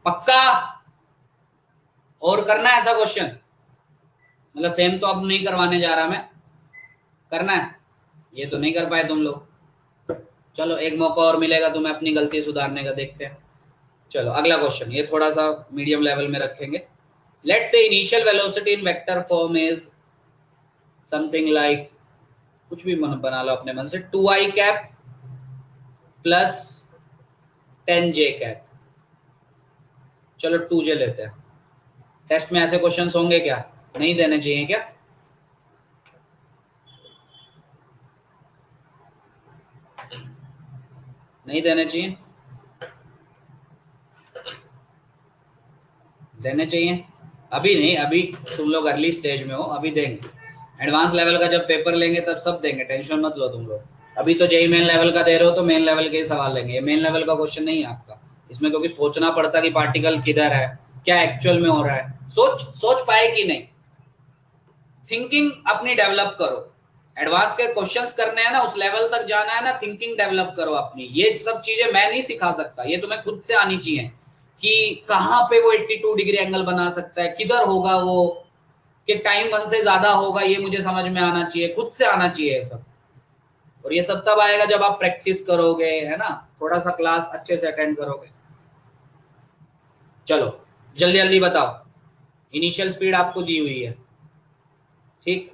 पक्का? और करना है ऐसा क्वेश्चन? मतलब सेम तो अब नहीं करवाने जा रहा मैं, करना है? ये तो नहीं कर पाए तुम लोग। चलो एक मौका और मिलेगा तुम्हें अपनी गलती सुधारने का, देखते हैं। चलो अगला क्वेश्चन, ये थोड़ा सा मीडियम लेवल में रखेंगे। Let's say initial velocity in vector form is something like, कुछ भी मन बना लो अपने मन से, 2i cap plus 10j cap. चलो 2j लेते हैं। टेस्ट में ऐसे क्वेश्चंस होंगे क्या? नहीं देने चाहिए क्या? नहीं देने चाहिए? देने चाहिए। अभी नहीं, अभी तुम लोग अर्ली स्टेज में हो, अभी देंगे। एडवांस लेवल का जब पेपर लेंगे तब सब देंगे, टेंशन मत लो तुम लोग। अभी तो जेई मेन लेवल का दे रहे हो तो मेन लेवल के ही सवाल लेंगे, ये मेन लेवल का क्वेश्चन नहीं है आपका। इसमें क्योंकि सोचना पड़ता कि पार्टिकल किधर है, क्या एक्चुअल में हो रहा है, सोच पाए कि नहीं। थिंकिंग अपनी डेवलप करो, एडवांस के क्वेश्चंस करने हैं ना, उस लेवल तक जाना है ना, थिंकिंग डेवलप करो अपनी। ये सब चीजें मैं नहीं सिखा सकता, ये तुम्हें खुद से आनी चाहिए कि कहाँ पे वो 82 डिग्री एंगल बना सकता है, किधर होगा वो, कि टाइम 1 से ज्यादा होगा, ये मुझे समझ में आना चाहिए, खुद से आना चाहिए ये सब। और ये सब तब आएगा जब आप प्रैक्टिस करोगे, है ना, थोड़ा सा क्लास अच्छे से अटेंड करोगे। चलो जल्दी जल्दी बताओ, इनिशियल स्पीड आपको दी हुई है, ठीक,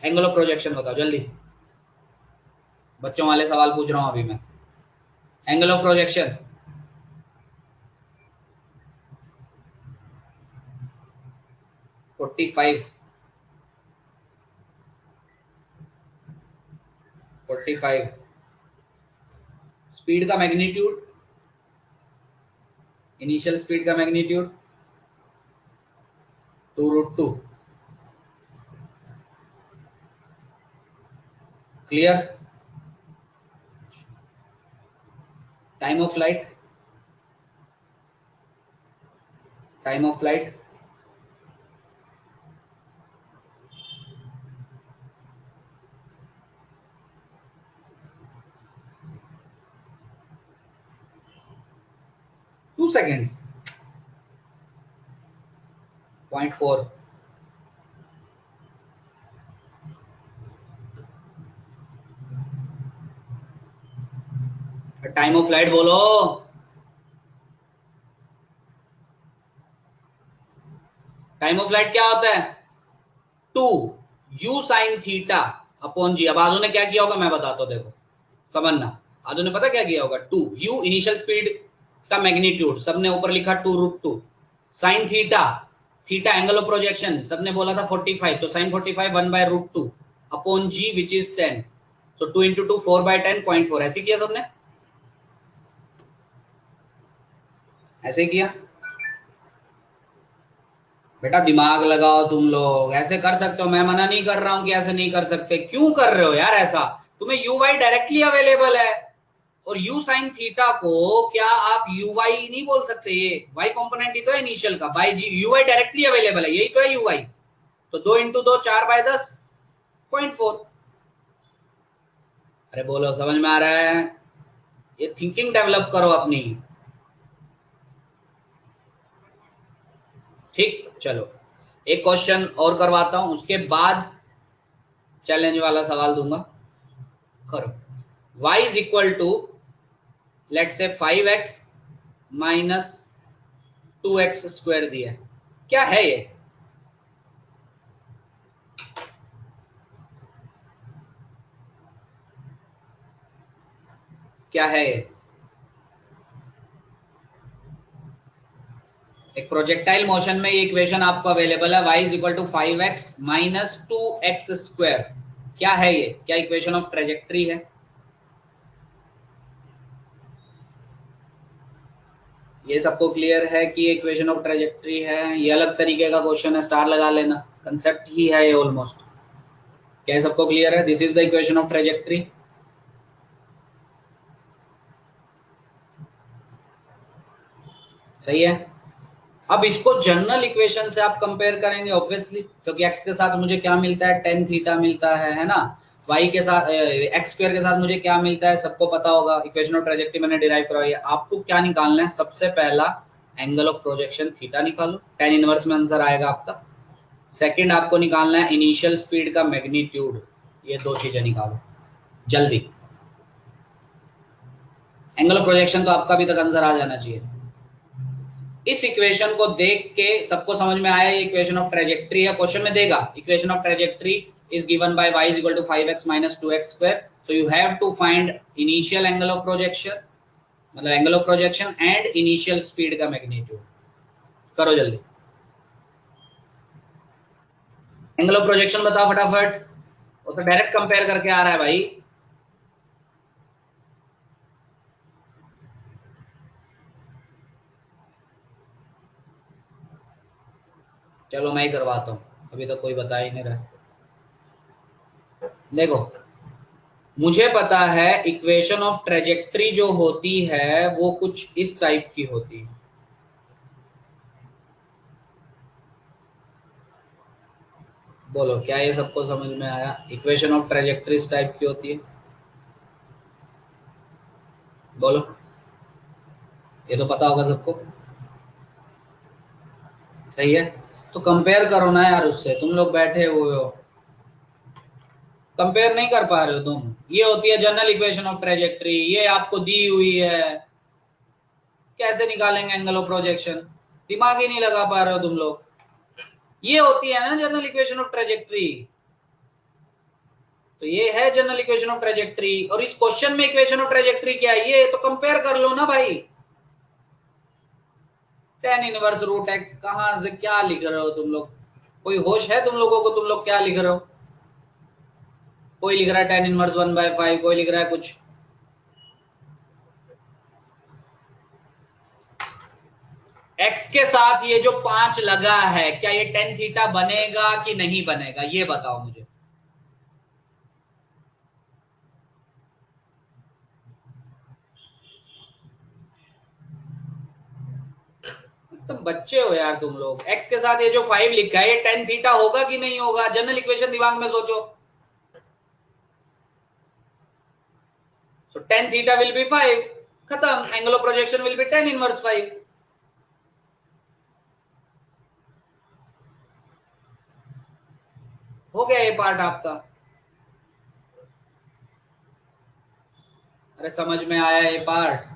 एंगल ऑफ प्रोजेक्शन बताओ जल्दी, बच्चों वाले सवाल पूछ रहा हूं अभी मैं। Angle of projection 45, 45। स्पीड का मैग्नीट्यूड, इनिशियल स्पीड का magnitude 2√2। Clear. Time of flight, time of flight 2 seconds, 0.4। Time of flight बोलो, टाइम ऑफ फ्लाइट क्या होता है? 2 u sin थीटा अपॉन जी। अब आजू ने क्या किया होगा मैं बताता हूं, देखो समझना। आजू ने पता क्या किया होगा, 2 u इनिशियल स्पीड का मैग्नीट्यूड, सबने ऊपर लिखा 2√2, sine theta, theta angle of projection, सबने बोला था 45, तो sine 45 1/√2 upon g which is 10, तो 2 इंटू 2 4/10 0.4। ऐसे किया सबने, ऐसे किया। बेटा दिमाग लगाओ तुम लोग, ऐसे कर सकते हो, मैं मना नहीं कर रहा हूं कि ऐसे नहीं कर सकते। क्यों कर रहे हो यार ऐसा? तुम्हें यू वाई डायरेक्टली अवेलेबल है, और यू साइन थीटा को क्या आप यू वाई नहीं बोल सकते? ये वाई कॉम्पोनेंट ही तो है इनिशियल का, by g u y directly available है, यही तो है यू वाई। तो 2 इंटू 2 4/10 0.4। अरे बोलो समझ में आ रहा है? ये थिंकिंग डेवलप करो अपनी, ठीक। चलो एक क्वेश्चन और करवाता हूं, उसके बाद चैलेंज वाला सवाल दूंगा, करो। y is equal to let say 5x minus 2x square दिया है, क्या है ये? क्या है ये? एक प्रोजेक्टाइल मोशन में ये इक्वेशन आपको अवेलेबल है, y is equal to 5x minus 2x square. क्या है ये? क्या इक्वेशन ऑफ ट्रेजेक्ट्री है? ये सबको क्लियर है कि इक्वेशन ऑफ ट्रेजेक्ट्री है? ये अलग तरीके का क्वेश्चन है, स्टार लगा लेना, कंसेप्ट ही है ये ऑलमोस्ट। क्या सबको क्लियर है? This is the equation of trajectory. सही है। अब इसको जनरल इक्वेशन से आप कंपेयर करेंगे ऑब्वियसली, क्योंकि x के साथ मुझे क्या मिलता है, टेन थीटा मिलता है ना। y के साथ एक्स स्क्वायर के साथ मुझे क्या मिलता है, सबको पता होगा। इक्वेशन ऑफ ट्रेजेक्ट्री मैंने डिराइव करवाई है। आपको क्या निकालना है? सबसे पहला एंगल ऑफ प्रोजेक्शन थीटा निकालो, टेन इनवर्स में आंसर आएगा आपका। सेकंड आपको निकालना है इनिशियल स्पीड का मैग्नीट्यूड, ये दो चीजें निकालो जल्दी। एंगल ऑफ प्रोजेक्शन तो आपका अभी तक आंसर आ जाना चाहिए। इस इक्वेशन को देख के सबको समझ में आया ये इक्वेशन ऑफ ट्रेजेक्ट्री है। क्वेश्चन में देगा equation of trajectory is given by y is equal to 5x minus 2x square, so you have to find initial angle of projection, मतलब angle of projection and initial speed का magnitude. करो जल्दी, angle of projection बताओ फटाफट, वो तो direct compare करके आ रहा है भाई। चलो मैं ही करवाता हूँ, अभी तो कोई बता ही नहीं रहा। देखो मुझे पता है इक्वेशन ऑफ ट्रेजेक्ट्री जो होती है वो कुछ इस टाइप की होती है। बोलो क्या ये सबको समझ में आया? इक्वेशन ऑफ ट्रेजेक्ट्री इस टाइप की होती है, बोलो। ये तो पता होगा सबको, सही है। तो कंपेयर करो ना यार उससे, तुम लोग बैठे हुए हो। कंपेयर नहीं कर पा रहे हो तुम। ये होती है जनरल इक्वेशन ऑफ ट्रेजेक्ट्री, ये आपको दी हुई है, कैसे निकालेंगे एंगल ऑफ प्रोजेक्शन, दिमाग ही नहीं लगा पा रहे हो तुम लोग। ये होती है ना जनरल इक्वेशन ऑफ ट्रेजेक्ट्री। तो ये है जनरल इक्वेशन ऑफ ट्रेजेक्ट्री, और इस क्वेश्चन में इक्वेशन ऑफ ट्रेजेक्ट्री क्या है, ये तो कंपेयर कर लो ना भाई। टेन इनवर्स रूट एक्स कहां से क्या लिख रहे हो तुम लोग? कोई होश है तुम लोगों को? तुम लोग क्या लिख रहे हो? कोई लिख रहा है टेन इनवर्स 1/5, कोई लिख रहा है कुछ। एक्स के साथ ये जो 5 लगा है, क्या ये टेन थीटा बनेगा कि नहीं बनेगा, ये बताओ मुझे। तुम बच्चे हो यार तुम लोग। एक्स के साथ ये जो 5 लिखा है, ये टेन थीटा होगा कि नहीं होगा? जनरल इक्वेशन दिमाग में सोचो। सो टेन थीटा विल बी 5, खत्म। Angle of projection will be tan inverse 5। हो गया ये पार्ट आपका। अरे समझ में आया ये पार्ट?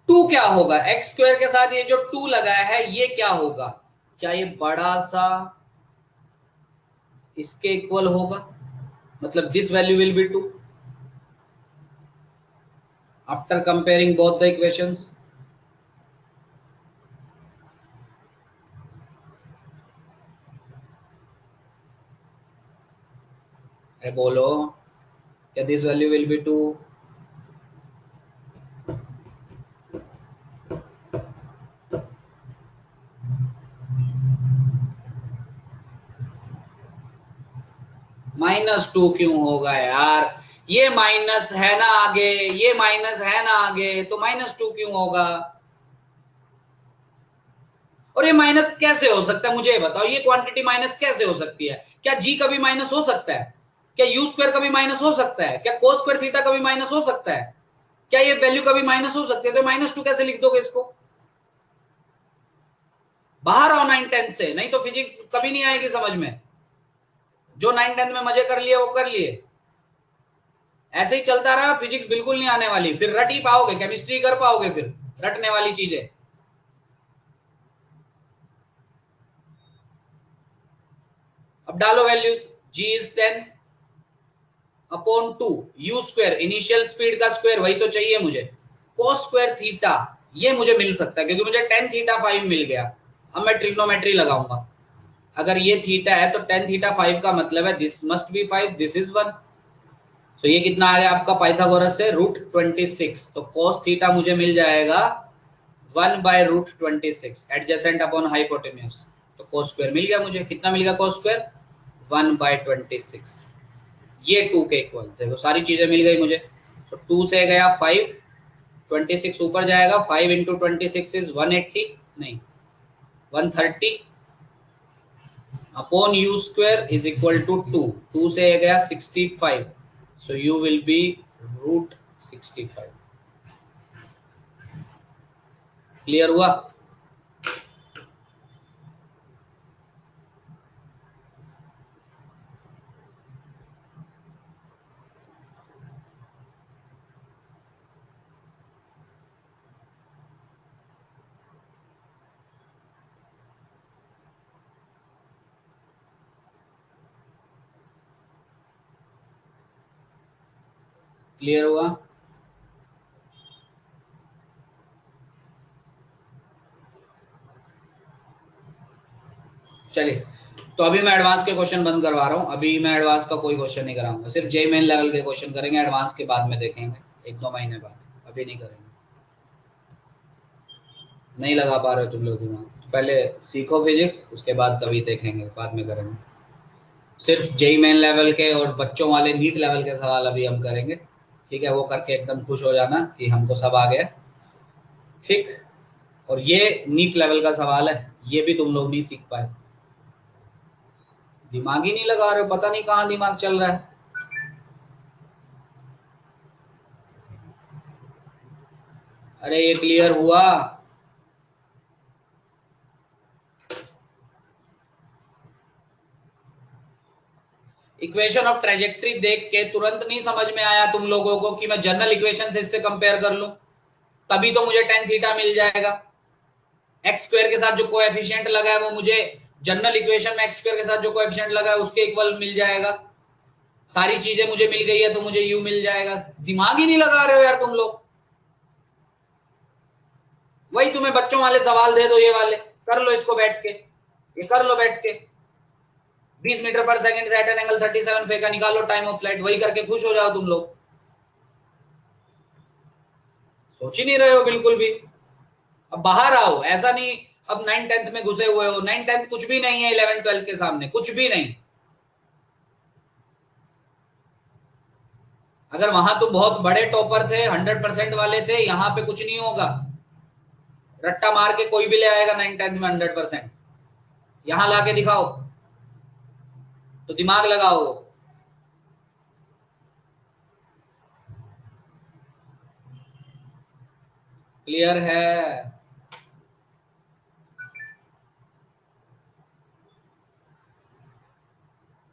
टू क्या होगा? एक्स स्क्वायर के साथ ये जो टू लगाया है, ये क्या होगा? क्या ये बड़ा सा इसके इक्वल होगा? मतलब this value will be two after comparing both the equations. अरे बोलो, क्या this value will be two? -2 क्यों होगा यार? ये माइनस है ना आगे, ये माइनस है ना आगे, तो -2 क्यों होगा? और ये माइनस कैसे हो सकता है मुझे बताओ, ये क्वांटिटी माइनस कैसे हो सकती है? क्या जी कभी माइनस हो सकता है? क्या यू स्क्वायर कभी माइनस हो सकता है? क्या कोस स्क्वायर थीटा कभी माइनस हो सकता है? क्या ये वैल्यू कभी माइनस हो सकती है? तो -2 कैसे लिख दोगे इसको? बाहर आओ 9-10 से, नहीं तो फिजिक्स कभी नहीं आएगी समझ में। जो 9-10 में मजे कर लिए वो कर लिए, ऐसे ही चलता रहा फिजिक्स बिल्कुल नहीं आने वाली। फिर रट ही पाओगे, केमिस्ट्री कर पाओगे फिर रटने वाली चीजें। अब डालो values. G is 10/2 u square, initial speed का स्क्वायर, वही तो चाहिए मुझे। कोस स्क्वायर थीटा, ये मुझे मिल सकता है क्योंकि मुझे टेन थीटा 5 मिल गया। अब मैं ट्रिग्नोमेट्री लगाऊंगा। अगर ये थीटा है तो टेन थीटा 5 का मतलब है this must be 5, this is 1। तो ये कितना आ गया आपका पाइथागोरस से? √26। तो कोस थीटा मुझे मिल जाएगा 1/√26 एडजेसेंट अपॉन हाइपोटेन्यूज। तो कोस स्क्वायर मिल गया मुझे। कितना मिल गया कोस स्क्वायर? 1/26। ये 2 के इक्वल। देखो सारी चीजें मिल गई मुझे। तो 2 से गया 5, 26 ऊपर जाएगा। 5 इंटू 26 इज 180, नहीं 130 upon u square is equal to 2। 2 से गया 65, so u will be √65। Clear हुआ? क्लियर हुआ? चलिए, तो अभी मैं एडवांस के क्वेश्चन बंद करवा रहा हूँ। अभी मैं एडवांस का कोई क्वेश्चन नहीं कराऊंगा, सिर्फ जे मेन लेवल के क्वेश्चन करेंगे। एडवांस के बाद में देखेंगे 1-2 महीने बाद, अभी नहीं करेंगे। नहीं लगा पा रहे हो तुम लोग दिमाग, पहले सीखो फिजिक्स, उसके बाद कभी देखेंगे, बाद में करेंगे। सिर्फ जेई मेन लेवल के और बच्चों वाले नीट लेवल के सवाल अभी हम करेंगे। ठीक है, वो करके एकदम खुश हो जाना कि हमको सब आ गया। ठीक। और ये नीट लेवल का सवाल है, ये भी तुम लोग नहीं सीख पाए। दिमाग ही नहीं लगा रहे हो, पता नहीं कहाँ दिमाग चल रहा है। अरे ये क्लियर हुआ? इक्वेशन ऑफ ट्रेजेक्ट्री देख के तुरंत नहीं समझ में आया तुम लोगों को कि मैं जनरल इक्वेशन से इससे कंपेयर कर लूं, तभी तो मुझे टेन थीटा मिल जाएगा। एक्स स्क्वायर के साथ जो कोएफिशिएंट लगा है वो मुझे जनरल इक्वेशन में एक्स स्क्वायर के साथ जो कोएफिशिएंट लगा है उसके इक्वल मिल जाएगा। सारी चीजें मुझे मिल गई है तो मुझे यू मिल जाएगा। दिमाग ही नहीं लगा रहे हो यार तुम लोग। वही तुम्हें बच्चों वाले सवाल दे दो, ये वाले कर लो, इसको बैठ के ये कर लो बैठ के। 20 मीटर पर सेकंड से एट एन एंगल 37 फेंका, निकालो टाइम ऑफ फ्लाइट, वही करके खुश हो जाओ तुम लोग। सोच ही नहीं रहे हो बिल्कुल भी। अब बाहर आओ, ऐसा नहीं अब 9th-10th में घुसे हुए हो। 9th-10th कुछ भी नहीं है 11th-12th के सामने, कुछ भी नहीं। अगर वहां तो बहुत बड़े टॉपर थे, 100% वाले थे, यहाँ पे कुछ नहीं होगा। रट्टा मार के कोई भी ले आएगा 9th-10th में 100%। यहां लाके दिखाओ तो दिमाग लगाओ। क्लियर है?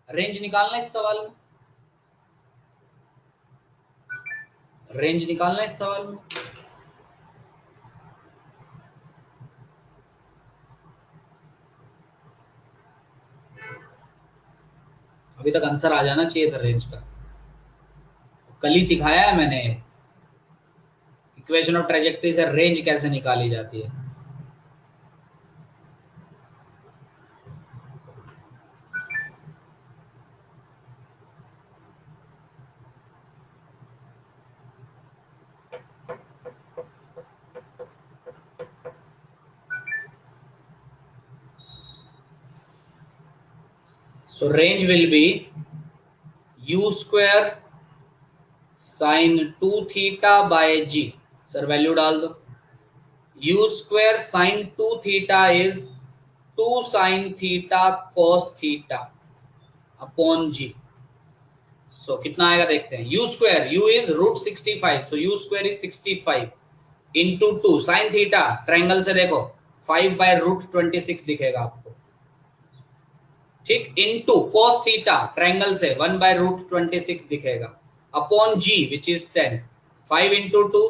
रेंज निकालना इस सवाल में, रेंज निकालना इस सवाल में। अभी तक आंसर आ जाना चाहिए था रेंज का। कल ही सिखाया है मैंने इक्वेशन ऑफ ट्रेजेक्ट्री से रेंज कैसे निकाली जाती है। So range will be u square sine 2 theta by g. Sir value डाल दो। u square sine 2 theta is 2 sine theta cos theta upon g. So कितना आएगा देखते हैं। u square, u is √65, so u square is 65 into 2 sine theta, triangle से देखो 5 bye √26 दिखेगा आपको, ठीक। इंटू कॉस थीटा, ट्रायंगल से 1 बाय √26 दिखेगा, upon g which is 10। 5 into 2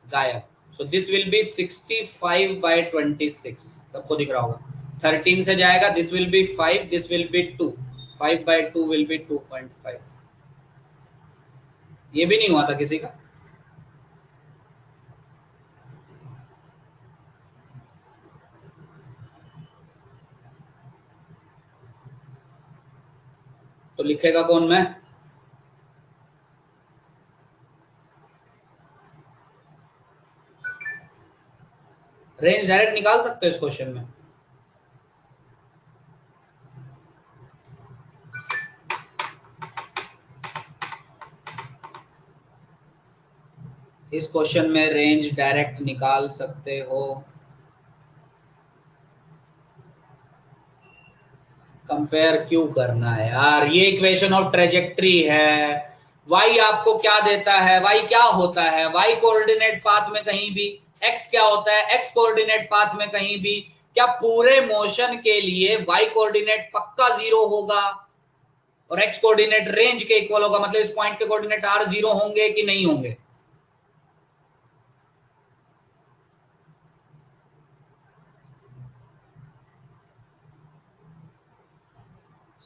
गायब। So this will be 65 by 26। सबको दिख रहा होगा। 13 से जाएगा, this will be 5, this will be 2, 5 by 2 will be 2.5। ये भी नहीं हुआ था किसी का। तो लिखेगा कौन? मैं। रेंज डायरेक्ट निकाल सकते हो इस क्वेश्चन में। इस क्वेश्चन में रेंज डायरेक्ट निकाल सकते हो। कंपेयर क्यों करना है यार, ये इक्वेशन ऑफ ट्रेजेक्ट्री है। वाई आपको क्या देता है, वाई क्या होता है, वाई कोऑर्डिनेट पाथ में कहीं भी। एक्स क्या होता है, एक्स कोऑर्डिनेट पाथ में कहीं भी। क्या पूरे मोशन के लिए वाई कोऑर्डिनेट पक्का 0 होगा और एक्स कोऑर्डिनेट रेंज के इक्वल होगा? मतलब इस पॉइंट के कोऑर्डिनेट आर 0 होंगे कि नहीं होंगे?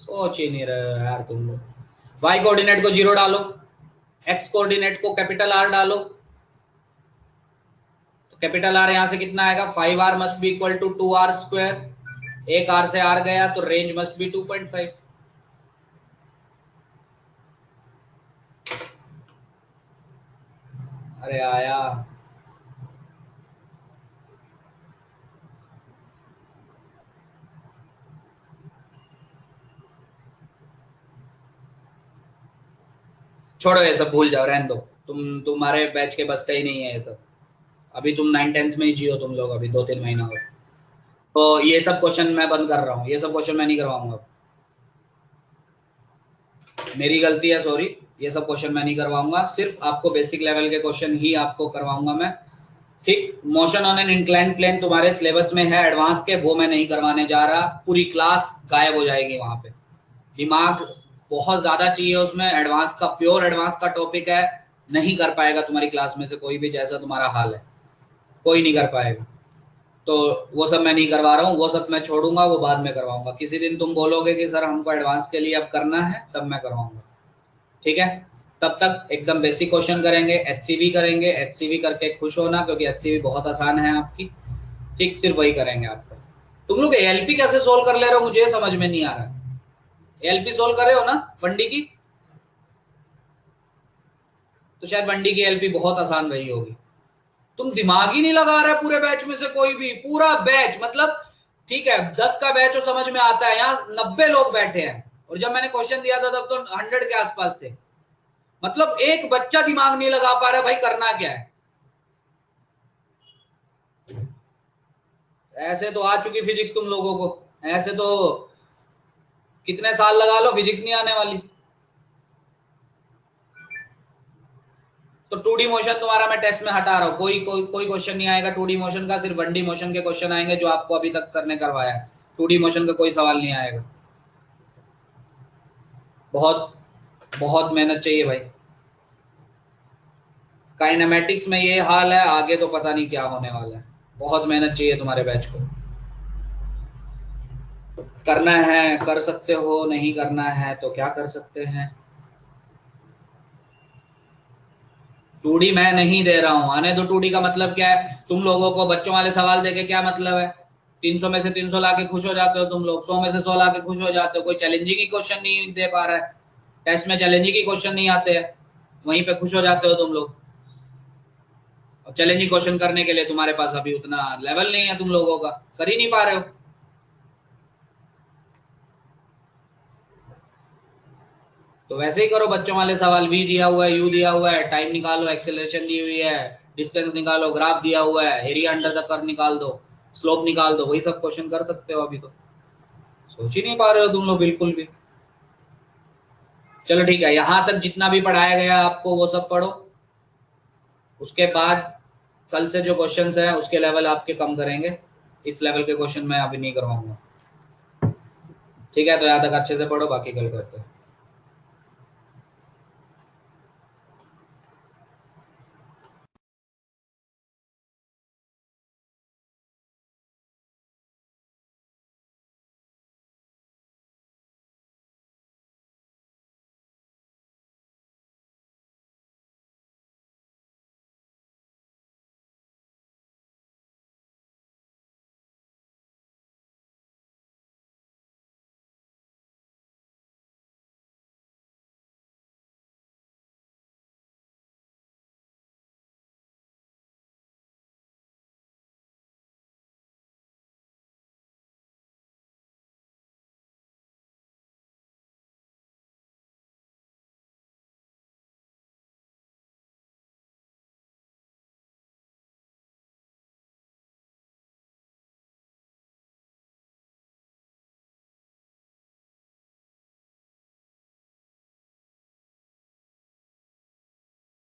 सोच ही नहीं रहे हो यार तुम लोग। वाई कोऑर्डिनेट को 0 डालो, एक्स कोऑर्डिनेट को कैपिटल आर डालो, तो कैपिटल आर यहां से कितना आएगा? 5r must be equal to 2r square. एक आर से आर गया तो रेंज मस्ट बी 2.5। अरे आया। छोड़ो ये सब, भूल जाओ, रहने दो। तुम्हारे बैच के बस का ही नहीं है ये सब। अभी तुम 9th-10th में ही जियो तुम लोग, अभी 2-3 महीना हो। तो ये सब क्वेश्चन मैं बंद कर रहा हूँ, ये सब क्वेश्चन मैं नहीं करवाऊंगा। मेरी गलती है, सॉरी। ये सब क्वेश्चन मैं नहीं करवाऊंगा, सिर्फ आपको बेसिक लेवल के क्वेश्चन ही आपको करवाऊंगा मैं। ठीक, motion on an inclined plane तुम्हारे सिलेबस में है एडवांस के, वो मैं नहीं करवाने जा रहा। पूरी क्लास गायब हो जाएगी वहां पे, दिमाग बहुत ज्यादा चाहिए उसमें। एडवांस का, प्योर एडवांस का टॉपिक है, नहीं कर पाएगा तुम्हारी क्लास में से कोई भी, जैसा तुम्हारा हाल है कोई नहीं कर पाएगा। तो वो सब मैं नहीं करवा रहा हूँ, वो सब मैं छोड़ूंगा, वो बाद में करवाऊंगा। किसी दिन तुम बोलोगे कि सर हमको एडवांस के लिए अब करना है, तब मैं करवाऊंगा। ठीक है, तब तक एकदम बेसिक क्वेश्चन करेंगे, एचसीवी करेंगे। एचसीवी करके खुश होना, क्योंकि एचसीवी बहुत आसान है आपकी। ठीक, सिर्फ वही करेंगे आपका। तुम लोग एएलपी कैसे सोल्व कर ले रहे हो, मुझे समझ में नहीं आ रहा। एएलपी सोल्व कर रहे हो ना वनडी की? तो शायद वनडी की एलपी बहुत आसान रही होगी। तुम दिमाग ही नहीं लगा रहे पूरे बैच में से कोई भी, पूरा बैच मतलब ठीक है 10 का बैच हो समझ में आता है, यहाँ 90 लोग बैठे हैं, और जब मैंने क्वेश्चन दिया था तब तो 100 के आसपास थे। मतलब एक बच्चा दिमाग नहीं लगा पा रहा, भाई करना क्या है? ऐसे तो आ चुकी फिजिक्स तुम लोगों को, ऐसे तो कितने साल लगा लो फिजिक्स नहीं आने वाली। तो 2D मोशन तुम्हारा मैं टेस्ट में हटा रहा हूँ, कोई क्वेश्चन नहीं आएगा 2D मोशन का, सिर्फ 1D मोशन के क्वेश्चन आएंगे जो आपको अभी तक सर ने करवाया है। 2D मोशन का कोई सवाल नहीं आएगा। बहुत बहुत मेहनत चाहिए भाई। काइनेमेटिक्स में ये हाल है, आगे तो पता नहीं क्या होने वाला है। बहुत मेहनत चाहिए तुम्हारे बैच को। करना है कर सकते हो, नहीं करना है तो क्या कर सकते हैं। 2D मैं नहीं दे रहा हूं, आने दो। 2D का मतलब क्या है, तुम लोगों को बच्चों वाले सवाल देके क्या मतलब है? 300 में से 300 लाके खुश हो जाते हो तुम लोग, 100 में से 100 लाके खुश हो जाते हो। कोई चैलेंजिंग ही क्वेश्चन नहीं दे पा रहा है, टेस्ट में चैलेंजिंग ही क्वेश्चन नहीं आते हैं, वहीं पे खुश हो जाते हो तुम लोग। और चैलेंजिंग क्वेश्चन करने के लिए तुम्हारे पास अभी उतना लेवल नहीं है तुम लोगों का, कर ही नहीं पा रहे हो। तो वैसे ही करो, बच्चों वाले सवाल। वी दिया हुआ है, यू दिया हुआ है, टाइम निकालो, एक्सेलरेशन दी हुई है, डिस्टेंस निकालो, ग्राफ दिया हुआ है, एरिया अंडर द कर्व निकाल दो, स्लोप निकाल दो, वही सब क्वेश्चन कर सकते हो। अभी तो सोच ही नहीं पा रहे हो तुम लोग बिल्कुल भी। चलो ठीक है, यहाँ तक जितना भी पढ़ाया गया आपको वो सब पढ़ो। उसके बाद कल से जो क्वेश्चंस हैं उसके लेवल आपके कम करेंगे, इस लेवल के क्वेश्चन मैं अभी नहीं करवाऊंगा। ठीक है, तो यहाँ तक अच्छे से पढ़ो, बाकी कल करते हैं।